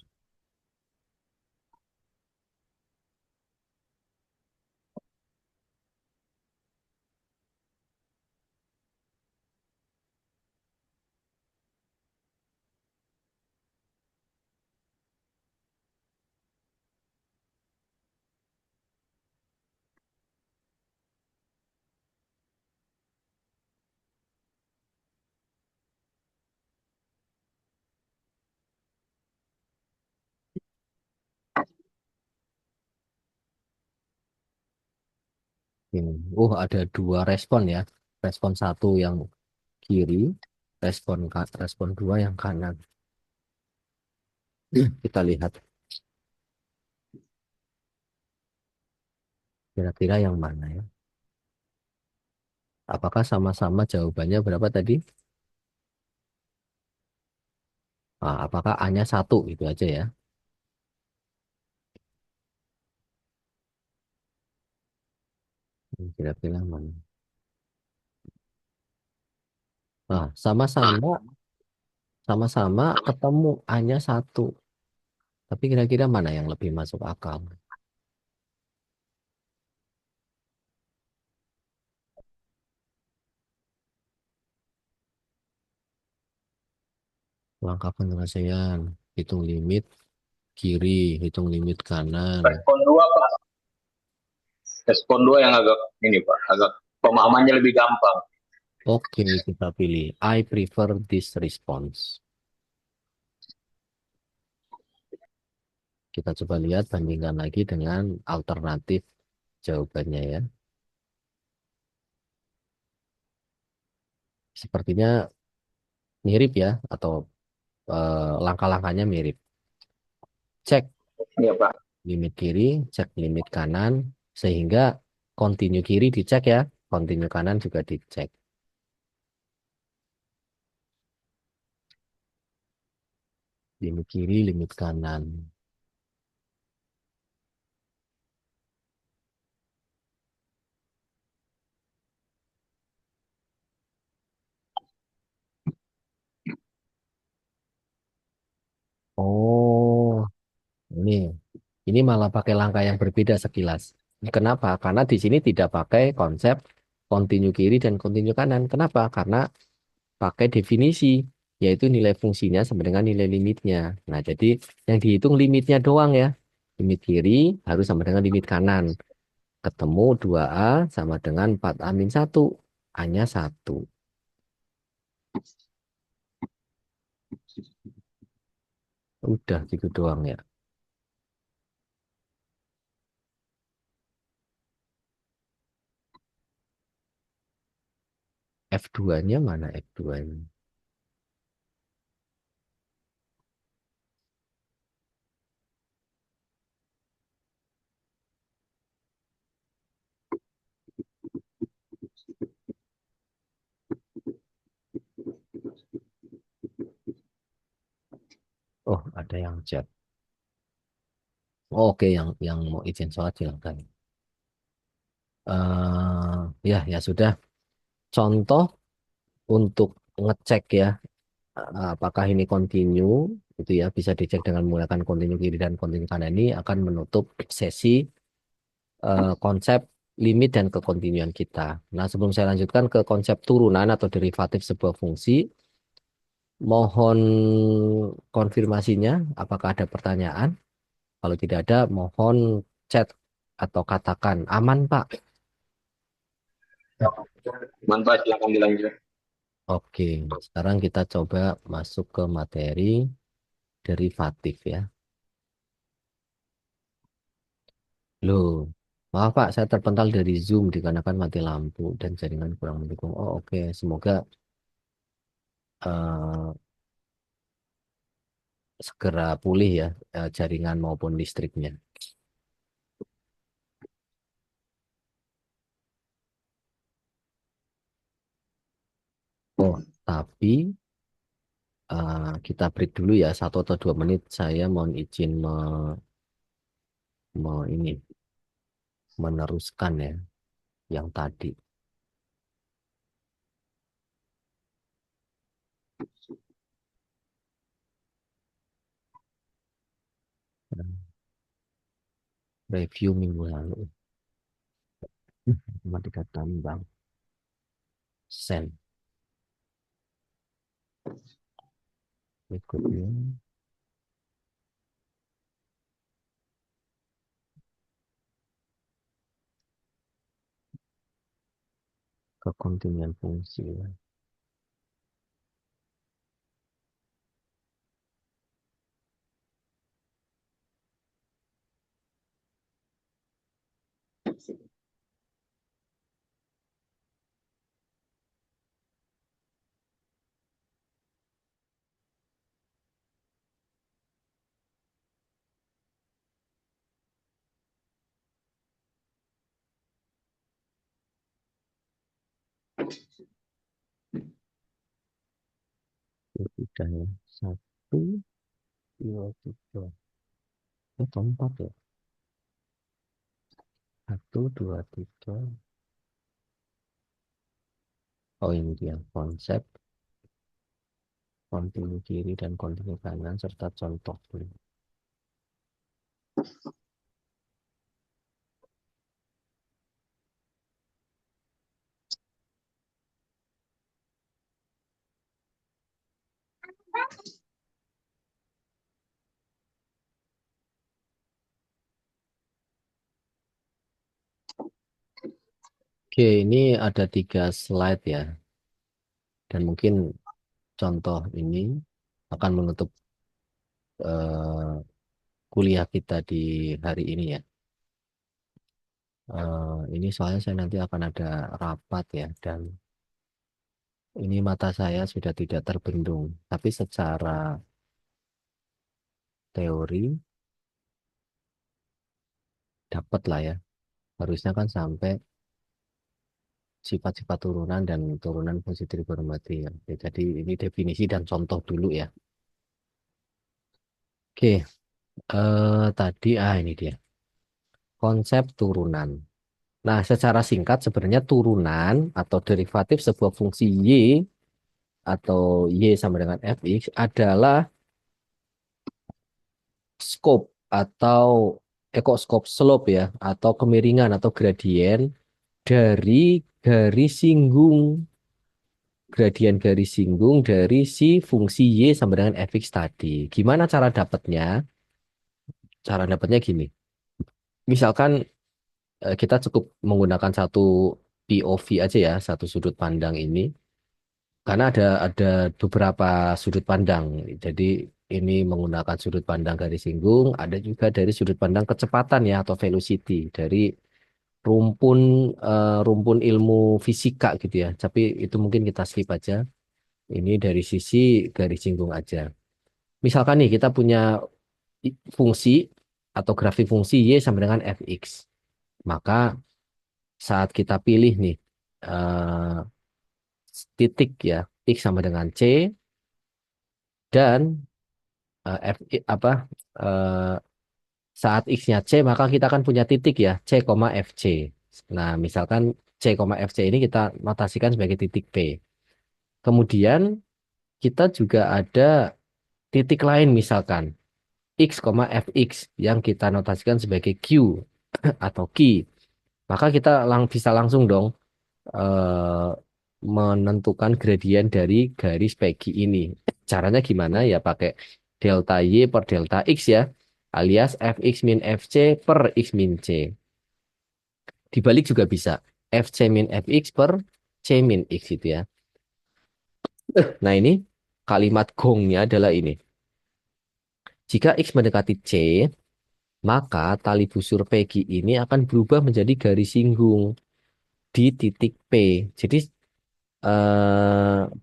Ini. Ada 2 respon ya. Respon 1 yang kiri, respon 2 yang kanan. Kita lihat kira-kira yang mana ya. Apakah sama-sama jawabannya berapa tadi? Apakah A-nya 1 itu aja ya. Kira-kira mana? Sama-sama sama-sama ketemu A-nya 1. Tapi kira-kira mana yang lebih masuk akal? Langkah penyelesaian. Hitung limit kiri, hitung limit kanan. Respon dua Pak. Respon dua yang agak ini Pak, agak pemahamannya lebih gampang. Oke, kita pilih. I prefer this response. Kita coba lihat, bandingkan lagi dengan alternatif jawabannya ya. Sepertinya mirip ya, atau langkah-langkahnya mirip. Cek Iya Pak. limit kiri, cek limit kanan, sehingga continue kiri dicek ya, continue kanan juga dicek. Limit kiri, limit kanan. Oh, ini ini malah pakai langkah yang berbeda sekilas. Kenapa? Karena di sini tidak pakai konsep continue kiri dan continue kanan. Kenapa? Karena pakai definisi, yaitu nilai fungsinya sama dengan nilai limitnya. Nah, jadi yang dihitung limitnya doang ya. Limit kiri harus sama dengan limit kanan. Ketemu 2A sama dengan 4A min 1. A-nya 1. Udah gitu doang ya. F2-nya mana F2-nya? Oh, ada yang chat. Oh, oke, yang mau izin sholat silakan. Ya sudah. Contoh untuk ngecek ya, apakah ini continue, itu ya bisa dicek dengan menggunakan continue kiri dan continue kanan ini akan menutup sesi konsep limit dan kekontinuan kita. Nah, sebelum saya lanjutkan ke konsep turunan atau derivatif sebuah fungsi, mohon konfirmasinya, apakah ada pertanyaan? Kalau tidak ada, mohon chat atau katakan aman, Pak. Mantap, silakan dilanjut. Oke, sekarang kita coba masuk ke materi derivatif ya. Loh, maaf Pak, saya terpental dari Zoom dikarenakan mati lampu dan jaringan kurang mendukung. Oh oke, semoga eh, segera pulih ya jaringan maupun listriknya. Oh, tapi kita break dulu ya 1 atau 2 menit. Saya mohon izin ini meneruskan ya yang tadi. Review minggu lalu. Matematika tambang. Sen. Berikutnya. Kekontinuan fungsi ya. Sudah ya. 1, 2, 3. Atau 4 ya. 1, 2, 3. Oh ini dia konsep kontinu kiri dan kontinu kanan serta contoh. Oke, ini ada 3 slide ya. Dan mungkin contoh ini akan menutup eh, kuliah kita di hari ini ya. Ini soalnya saya nanti akan ada rapat ya. Dan ini mata saya sudah tidak terbendung. Tapi secara teori dapat lah ya. Harusnya kan sampai sifat-sifat turunan dan turunan fungsi trigonometri ya. Oke, jadi ini definisi dan contoh dulu ya. Oke, tadi ini dia konsep turunan. Nah, secara singkat sebenarnya turunan atau derivatif sebuah fungsi y atau y sama dengan fx adalah scope atau kok scope slope ya atau kemiringan atau gradien dari garis singgung dari si fungsi y sama dengan fx tadi. Gimana cara dapatnya? Cara dapatnya gini. Misalkan kita cukup menggunakan satu POV aja ya, satu sudut pandang ini. Karena ada beberapa sudut pandang. Jadi ini menggunakan sudut pandang garis singgung, ada juga dari sudut pandang kecepatan ya atau velocity dari rumpun rumpun ilmu fisika gitu ya. Tapi itu mungkin kita skip aja. Ini dari sisi garis singgung aja. Misalkan nih kita punya fungsi atau grafik fungsi y sama dengan fx. Maka saat kita pilih nih eh, titik ya x sama dengan c dan f apa eh, saat x-nya c maka kita akan punya titik ya c, fc. Nah, misalkan c, fc ini kita notasikan sebagai titik P. Kemudian kita juga ada titik lain misalkan x, fx yang kita notasikan sebagai q atau Q. Maka kita bisa langsung dong eh, menentukan gradien dari garis PQ ini. Caranya gimana? Ya pakai delta Y per delta X ya, alias Fx min Fc per X min C. Dibalik juga bisa, Fc min Fx per C min X itu ya. Nah ini kalimat gongnya adalah ini. Jika X mendekati C, maka tali busur PQ ini akan berubah menjadi garis singgung di titik P. Jadi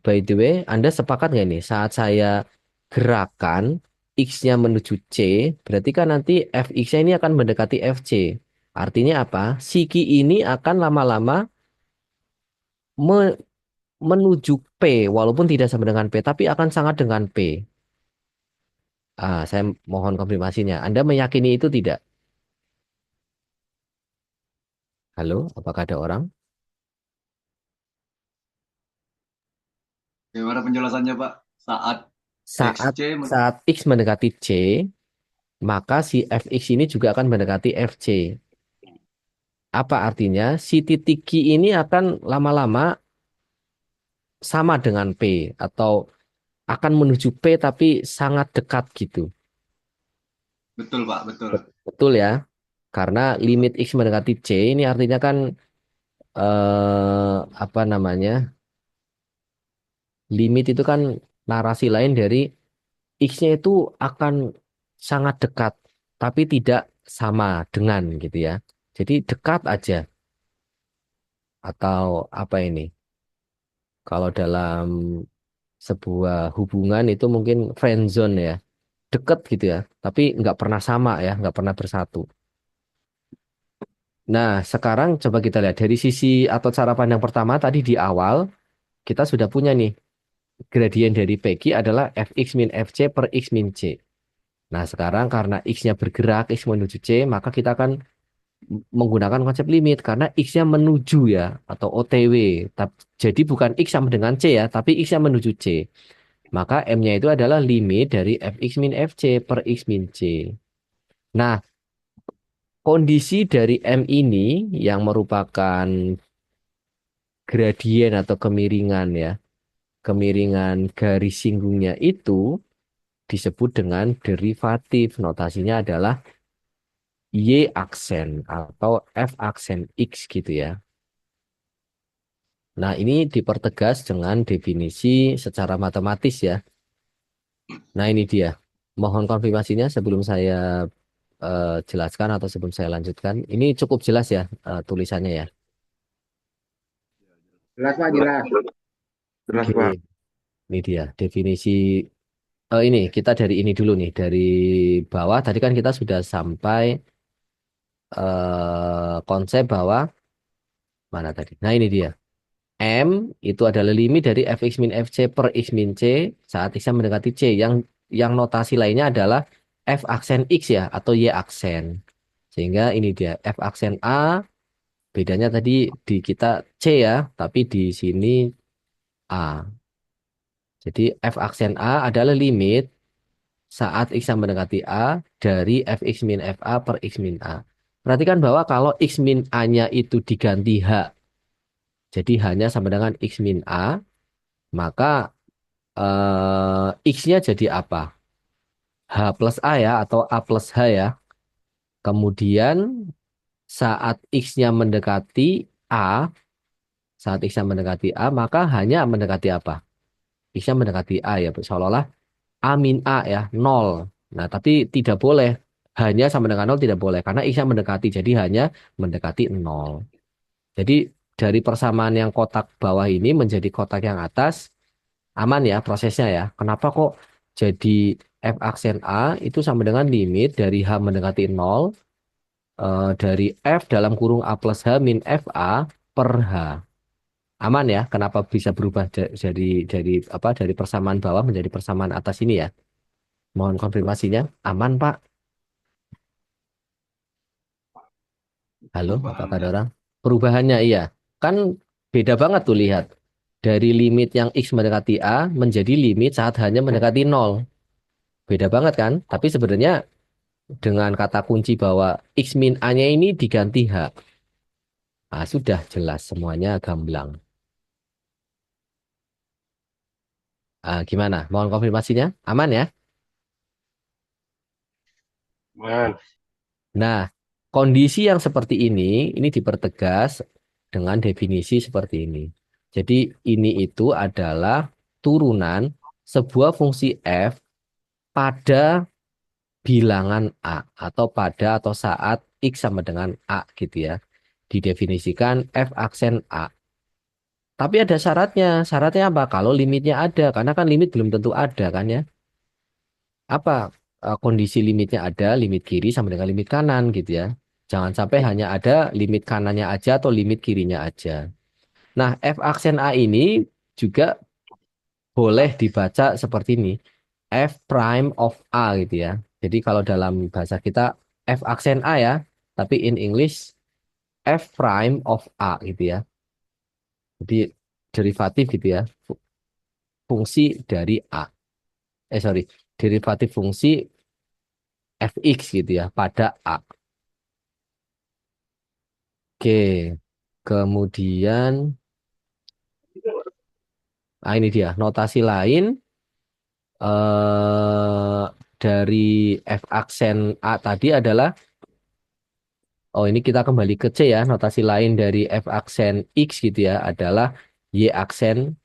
by the way, Anda sepakat nggak nih saat saya gerakan X-nya menuju C, berarti kan nanti Fx-nya ini akan mendekati Fc. Artinya apa? Si Q ini akan lama-lama me- menuju P, walaupun tidak sama dengan P, tapi akan sangat dengan P. Saya mohon konfirmasinya. Anda meyakini itu tidak? Halo, apakah ada orang? Gimana penjelasannya, Pak? Saat Saat XC saat X mendekati C, maka si Fx ini juga akan mendekati Fc. Apa artinya? Si titik Q ini akan lama-lama sama dengan P atau akan menuju P tapi sangat dekat gitu. betul, Pak, betul. Betul ya? Karena limit X mendekati C ini artinya kan apa namanya? Limit itu kan narasi lain dari X-nya itu akan sangat dekat tapi tidak sama dengan gitu ya. Jadi dekat aja atau apa ini? Kalau dalam sebuah hubungan itu mungkin friend zone ya, deket gitu ya, tapi nggak pernah sama ya, nggak pernah bersatu. Nah, sekarang coba kita lihat dari sisi atau cara pandang pertama tadi di awal kita sudah punya nih gradien dari PQ adalah Fx min Fc per X min C. Nah, sekarang karena X-nya bergerak, X menuju C, maka kita akan menggunakan konsep limit karena X-nya menuju ya atau OTW. Jadi bukan X sama dengan C ya, tapi X-nya menuju C. Maka M-nya itu adalah limit dari Fx min Fc per X min C. Nah, kondisi dari M ini yang merupakan gradien atau kemiringan ya, kemiringan garis singgungnya itu disebut dengan derivatif. Notasinya adalah Y aksen atau F aksen X gitu ya. Nah, ini dipertegas dengan definisi secara matematis ya. Nah, ini dia. Mohon konfirmasinya sebelum saya jelaskan atau sebelum saya lanjutkan. Ini cukup jelas ya tulisannya ya. Jelas Pak, jelas. Jelas Oke, Pak. ini dia definisi. Ini kita dari ini dulu nih, dari bawah. Tadi kan kita sudah sampai konsep bahwa mana tadi? Nah, ini dia. M itu adalah limit dari fx min fc per x min c saat x mendekati c. Yang notasi lainnya adalah f aksen x ya atau y aksen. Sehingga ini dia f aksen a bedanya tadi di kita c ya, tapi di sini a. Jadi f aksen a adalah limit saat x mendekati a dari fx min fa per x min a. Perhatikan bahwa kalau x min a-nya itu diganti h, jadi hanya sama dengan x min a, maka X-nya jadi apa? H plus A ya, atau A plus H ya. Kemudian saat X-nya mendekati A, saat X-nya mendekati A, maka hanya mendekati apa? X-nya mendekati A ya, seolah-olah A min A ya, nol. Nah, tapi tidak boleh. Hanya sama dengan nol tidak boleh, karena X-nya mendekati, jadi hanya mendekati nol. Jadi dari persamaan yang kotak bawah ini menjadi kotak yang atas, aman ya prosesnya ya. Kenapa kok jadi f aksen A itu sama dengan limit dari H mendekati nol dari F dalam kurung A plus H min FA per H. Aman ya. Kenapa bisa berubah dari apa dari persamaan bawah menjadi persamaan atas ini ya. Mohon konfirmasinya. Aman, Pak? Halo, apakah ada orang? Perubahannya iya. Kan beda banget tuh lihat. Dari limit yang X mendekati A menjadi limit saat hanya mendekati nol. Beda banget kan? Tapi sebenarnya dengan kata kunci bahwa X min A-nya ini diganti H. Ah, sudah jelas semuanya gamblang. Gimana? Mohon konfirmasinya? Aman ya? Man. Nah, kondisi yang seperti ini dipertegas dengan definisi seperti ini. Jadi ini itu adalah turunan sebuah fungsi f pada bilangan A atau pada atau saat X sama dengan A gitu ya. Didefinisikan F aksen A. Tapi ada syaratnya. Syaratnya apa? Kalau limitnya ada. Karena kan limit belum tentu ada kan ya. Apa kondisi limitnya ada, limit kiri sama dengan limit kanan gitu ya. Jangan sampai hanya ada limit kanannya aja atau limit kirinya aja. Nah, F aksen A ini juga boleh dibaca seperti ini. F prime of A gitu ya. Jadi kalau dalam bahasa kita F aksen A ya, tapi in English F prime of A gitu ya. Jadi derivatif gitu ya, fungsi dari A. Sorry, derivatif fungsi fx gitu ya pada A. Oke, kemudian ini dia notasi lain dari f aksen A tadi adalah ini kita kembali ke C ya. Notasi lain dari f aksen X gitu ya adalah Y aksen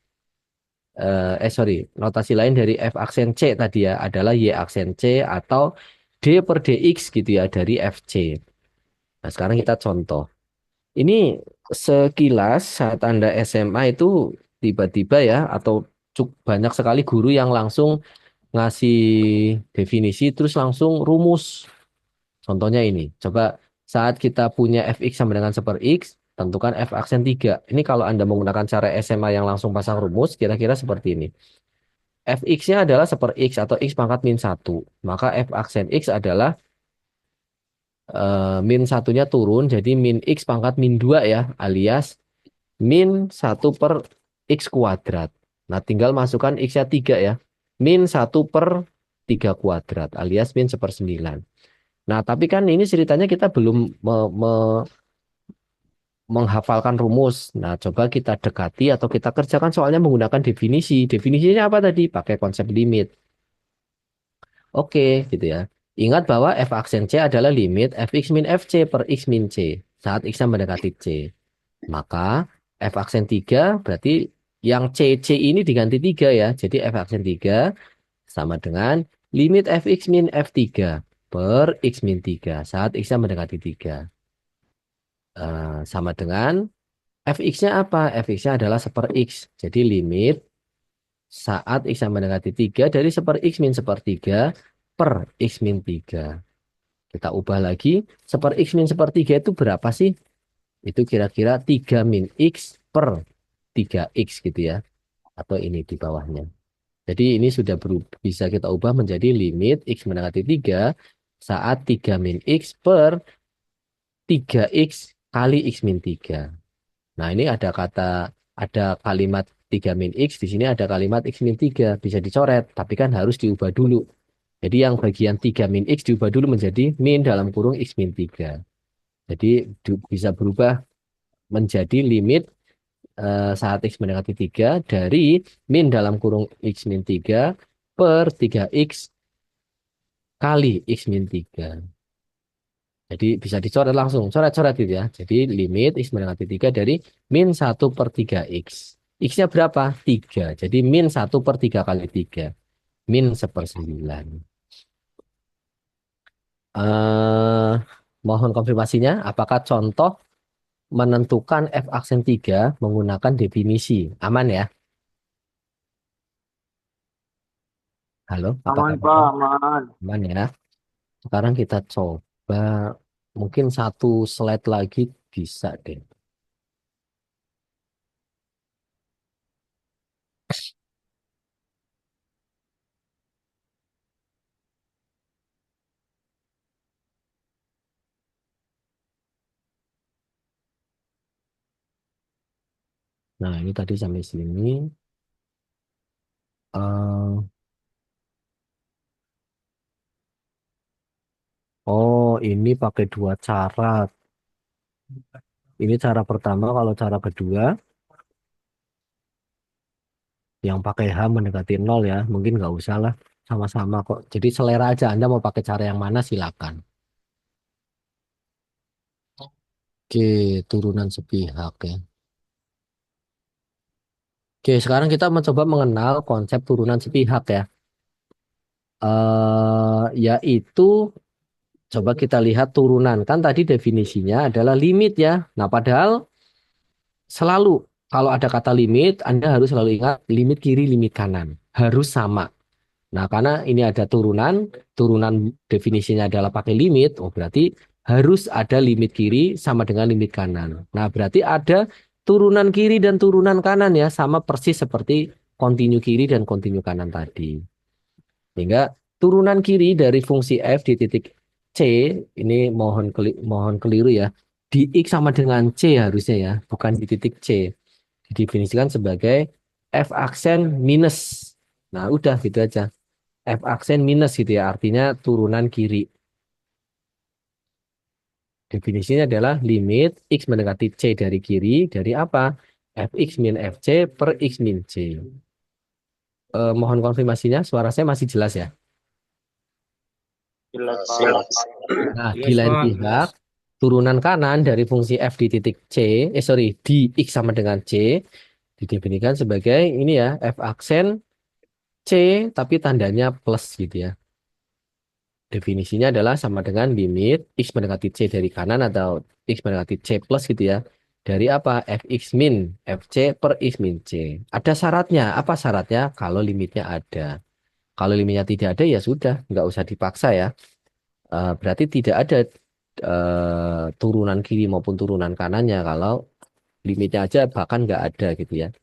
sorry, notasi lain dari f aksen C tadi ya adalah Y aksen C atau D per dx gitu ya dari FC. Nah, sekarang kita contoh. Ini sekilas saat Anda SMA itu tiba-tiba ya atau banyak sekali guru yang langsung ngasih definisi terus langsung rumus. Contohnya ini, coba saat kita punya fx sama dengan 1 per x, tentukan f aksen 3. Ini kalau Anda menggunakan cara SMA yang langsung pasang rumus, kira-kira seperti ini. Fx-nya adalah 1 per x atau x pangkat min 1. Maka f aksen x adalah min satunya turun, jadi min x pangkat min 2 ya, alias min 1 per x kuadrat. Nah, tinggal masukkan x-nya 3 ya. Min 1 per 3 kuadrat, alias min 1/9. Nah, tapi kan ini ceritanya kita belum menghafalkan rumus. Nah, coba kita dekati atau kita kerjakan soalnya menggunakan definisi. Definisinya apa tadi? Pakai konsep limit. Oke, gitu ya. Ingat bahwa f aksen C adalah limit fx min fc per x min c saat x-nya mendekati c. Maka F aksen 3 berarti yang C ini diganti 3 ya. Jadi F aksen 3 sama dengan limit Fx min F3 per X min 3 saat X-nya mendekati 3. Sama dengan Fx-nya apa? Fx-nya adalah 1/X. Jadi limit saat X-nya mendekati 3 dari 1/X min 1/3 per X min 3. Kita ubah lagi. 1/X min 1/3 itu berapa sih? Itu kira-kira 3 min X per 3X gitu ya. Atau ini di bawahnya. Jadi ini sudah bisa kita ubah menjadi limit X mendekati 3 saat 3 min X per 3X kali X min 3. Nah ini ada kalimat 3 min X, di sini ada kalimat X min 3. Bisa dicoret, tapi kan harus diubah dulu. Jadi yang bagian 3 min X diubah dulu menjadi min dalam kurung X min 3. Jadi bisa berubah menjadi limit saat X mendekati 3 dari min dalam kurung X min 3 per 3X kali X min 3. Jadi bisa dicoret langsung, coret-coret gitu ya. Jadi limit X mendekati 3 dari min 1/3X. X-nya berapa? 3. Jadi min 1/3 kali 3. Min 1/9. Eh, Mohon konfirmasinya, apakah contoh menentukan F aksen 3 menggunakan definisi? Aman ya? Halo, apakah Aman Pak, aman. aman ya? Sekarang kita coba mungkin satu slide lagi bisa deh. Nah, ini tadi sampai sini. Eh, oh, ini pakai dua cara. Ini cara pertama, kalau cara kedua, yang pakai H mendekati 0 ya. Mungkin nggak usah lah. Sama-sama kok. Jadi selera aja. Anda mau pakai cara yang mana silakan. Oke, turunan sepihak ya. Oke, sekarang kita mencoba mengenal konsep turunan sepihak ya. Yaitu coba kita lihat turunan. Kan tadi definisinya adalah limit ya. Nah, padahal selalu kalau ada kata limit, Anda harus selalu ingat limit kiri, limit kanan. Harus sama. Nah, karena ini ada turunan, turunan definisinya adalah pakai limit, oh berarti harus ada limit kiri sama dengan limit kanan. Nah, berarti ada turunan kiri dan turunan kanan ya, sama persis seperti kontinu kiri dan kontinu kanan tadi. Sehingga turunan kiri dari fungsi f di titik C, ini mohon keliru ya, di X sama dengan C harusnya ya, bukan di titik C. Didefinisikan sebagai f aksen minus. Nah, udah gitu aja. F aksen minus gitu ya, artinya turunan kiri. Definisinya adalah limit X mendekati C dari kiri, dari apa? Fx min Fc per X min C. Mohon konfirmasinya, suara saya masih jelas ya? Jelas Pak. Nah, di lain pihak, turunan kanan dari fungsi F di titik C, di X sama dengan C, didefinisikan sebagai ini ya, F aksen C, tapi tandanya plus gitu ya. Definisinya adalah sama dengan limit X mendekati C dari kanan atau X mendekati C plus gitu ya. Dari apa? Fx min Fc per X min C. Ada syaratnya. Apa syaratnya? Kalau limitnya ada. Kalau limitnya tidak ada ya sudah, nggak usah dipaksa ya. Berarti tidak ada turunan kiri maupun turunan kanannya kalau limitnya aja bahkan nggak ada gitu ya.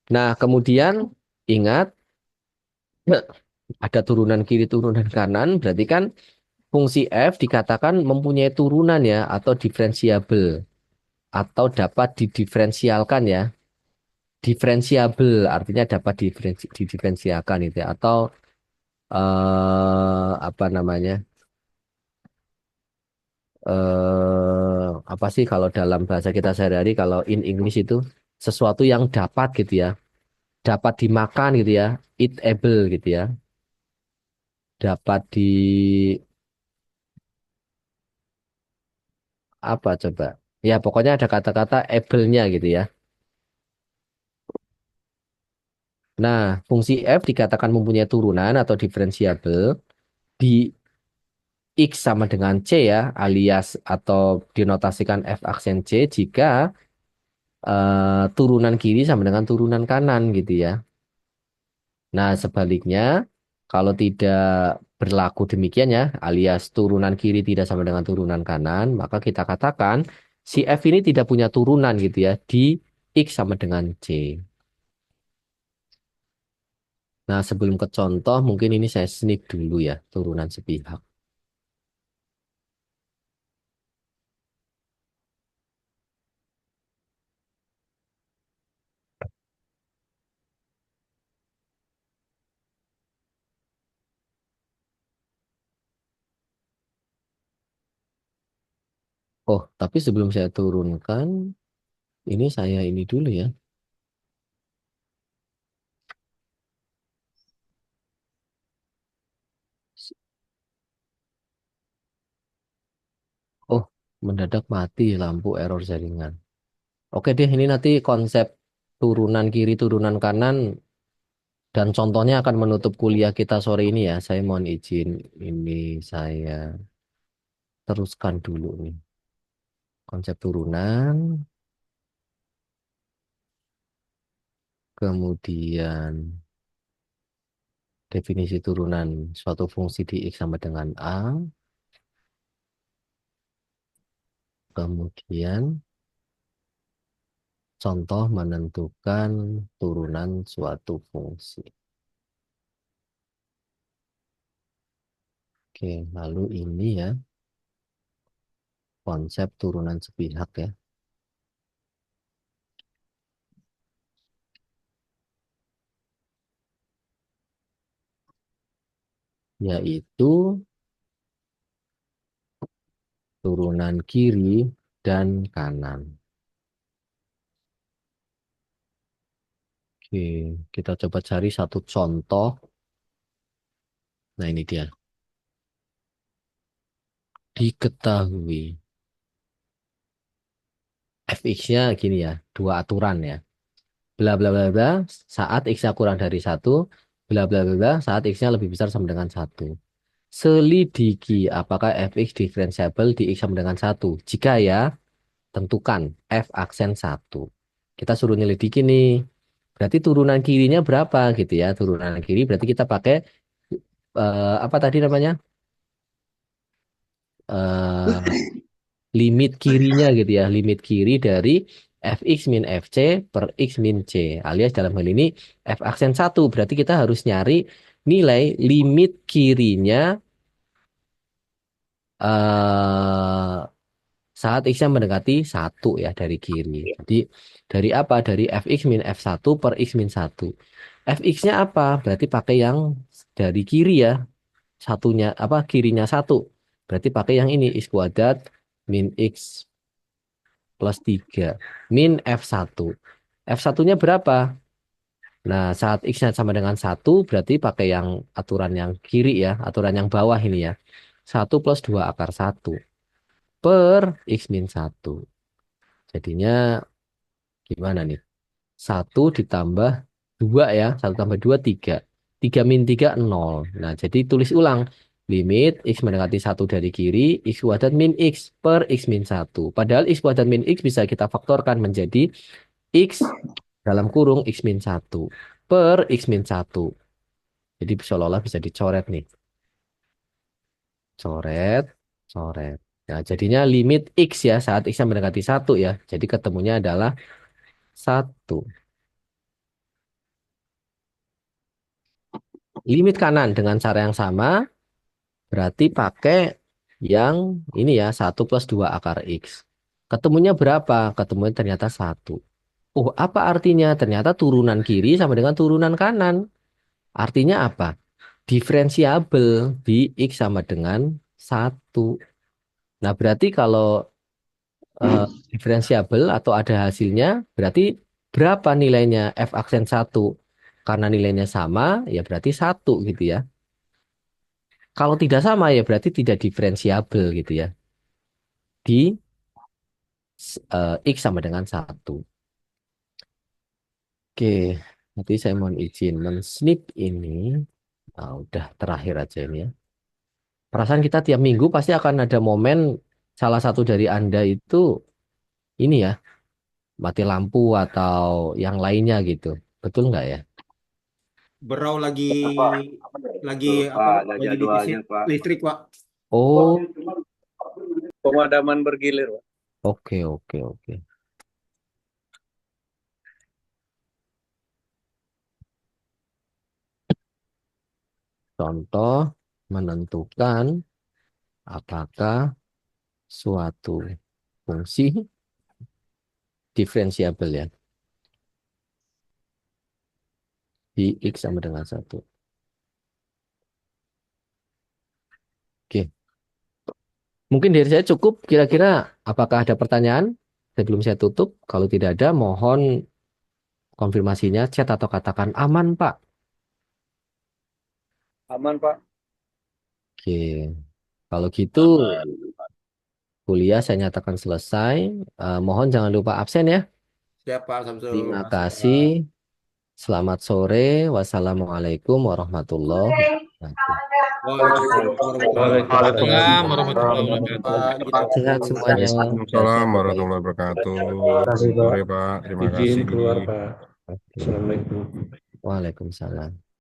Nah, kemudian ingat ada turunan kiri, turunan kanan, berarti kan fungsi f dikatakan mempunyai turunan ya atau diferensiabel atau dapat didiferensialkan ya. Diferensiabel artinya dapat didiferensialkan itu ya atau apa namanya? Apa sih kalau dalam bahasa kita sehari-hari kalau in English itu sesuatu yang dapat gitu ya. Dapat dimakan gitu ya. Eatable gitu ya. Dapat di apa coba? Ya, pokoknya ada kata-kata able-nya gitu ya. Nah, fungsi f dikatakan mempunyai turunan atau diferensiabel di X sama dengan C ya, alias atau dinotasikan F aksen C jika turunan kiri sama dengan turunan kanan gitu ya. Nah, sebaliknya kalau tidak berlaku demikian ya, alias turunan kiri tidak sama dengan turunan kanan, maka kita katakan si F ini tidak punya turunan gitu ya di X sama dengan C. Nah, sebelum ke contoh, mungkin ini saya sneak dulu ya, turunan sepihak. Oh, tapi sebelum saya turunkan, ini saya ini dulu ya. Oh, mendadak mati lampu error jaringan. Oke deh, ini nanti konsep turunan kiri, turunan kanan, dan contohnya akan menutup kuliah kita sore ini ya. Saya mohon izin, ini saya teruskan dulu nih. Konsep turunan, kemudian definisi turunan suatu fungsi di X sama dengan A, kemudian contoh menentukan turunan suatu fungsi. Oke, lalu ini ya, konsep turunan sepihak ya, yaitu turunan kiri dan kanan. Oke, kita coba cari satu contoh. Nah, ini dia. Diketahui fx-nya gini ya, dua aturan ya. Bla bla bla bla saat x-nya kurang dari satu, bla bla bla bla saat x-nya lebih besar sama dengan satu. Selidiki apakah fx diferensiabel di x sama dengan satu. Jika ya, tentukan f aksen satu. Kita suruh nyelidiki nih. Berarti turunan kirinya berapa gitu ya. Turunan kiri berarti kita pakai apa tadi namanya? eh limit kirinya gitu ya, limit kiri dari fx min fc per x min c, alias dalam hal ini f aksen satu, berarti kita harus nyari nilai limit kirinya eh saat x-nya mendekati satu ya dari kiri. Jadi dari apa? Dari fx min f1 per x min satu. Fx-nya apa? Berarti pakai yang dari kiri ya, satunya apa kirinya satu. Berarti pakai yang ini x kuadrat min x plus 3 min F1. F1-nya berapa? Nah, saat X-nya sama dengan satu berarti pakai yang aturan yang kiri ya, aturan yang bawah ini ya. Satu plus 2 akar satu per X min satu. Jadinya gimana nih? Satu ditambah 2 ya, satu tambah 2 3. 3 min 3 nol. Nah, jadi tulis ulang. Limit X mendekati satu dari kiri, X kuadrat min X per X min satu. Padahal X kuadrat min X bisa kita faktorkan menjadi X dalam kurung X min satu per X min satu. Jadi seolah-olah bisa dicoret nih. Coret, coret. Nah, jadinya limit X ya saat X yang mendekati satu ya. Jadi ketemunya adalah satu. Limit kanan dengan cara yang sama berarti pakai yang ini ya, satu plus 2 akar X. Ketemunya berapa? Ketemunya ternyata satu. Oh, apa artinya? Ternyata turunan kiri sama dengan turunan kanan. Artinya apa? Diferensiabel di X sama dengan satu. Nah, berarti kalau eh, diferensiabel atau ada hasilnya, berarti berapa nilainya F aksen satu? Karena nilainya sama, ya berarti satu gitu ya. Kalau tidak sama, ya berarti tidak diferensiabel gitu ya. Di X sama dengan 1. Oke, nanti saya mohon izin men-snip ini. Nah, udah terakhir aja ini ya. Perasaan kita tiap minggu pasti akan ada momen salah satu dari Anda itu ini ya, mati lampu atau yang lainnya gitu. Betul nggak ya? Berau lagi Betul, apa Pak. Pak? Ada Lagi jadwalnya, defisit Pak. listrik Pak. Oh, Pemadaman bergilir, Pak. oke, oke, oke. Contoh menentukan apakah suatu fungsi diferensiabel ya. Di X sama dengan 1. Oke. Mungkin dari saya cukup. Kira-kira apakah ada pertanyaan sebelum saya tutup? Kalau tidak ada, mohon konfirmasinya chat atau katakan aman, Pak. Aman, Pak. Oke. Kalau gitu, kuliah saya nyatakan selesai. Mohon jangan lupa absen ya. Siap Pak Samsul. Terima Makasih, Pak. kasih. Selamat sore. Wassalamualaikum warahmatullahi wabarakatuh. Waalaikumsalam Waalaikumsalam warahmatullahi warahmatullahi wabarakatuh. wabarakatuh. Pak Gita. Sehat semuanya. Waalaikumsalam Sehat, Bapak Ibu. warahmatullahi wabarakatuh. Terima kasih, Pak. Sore, Pak. Terima Izin kasih. keluar, Pak. Oke. Assalamualaikum. Waalaikumsalam.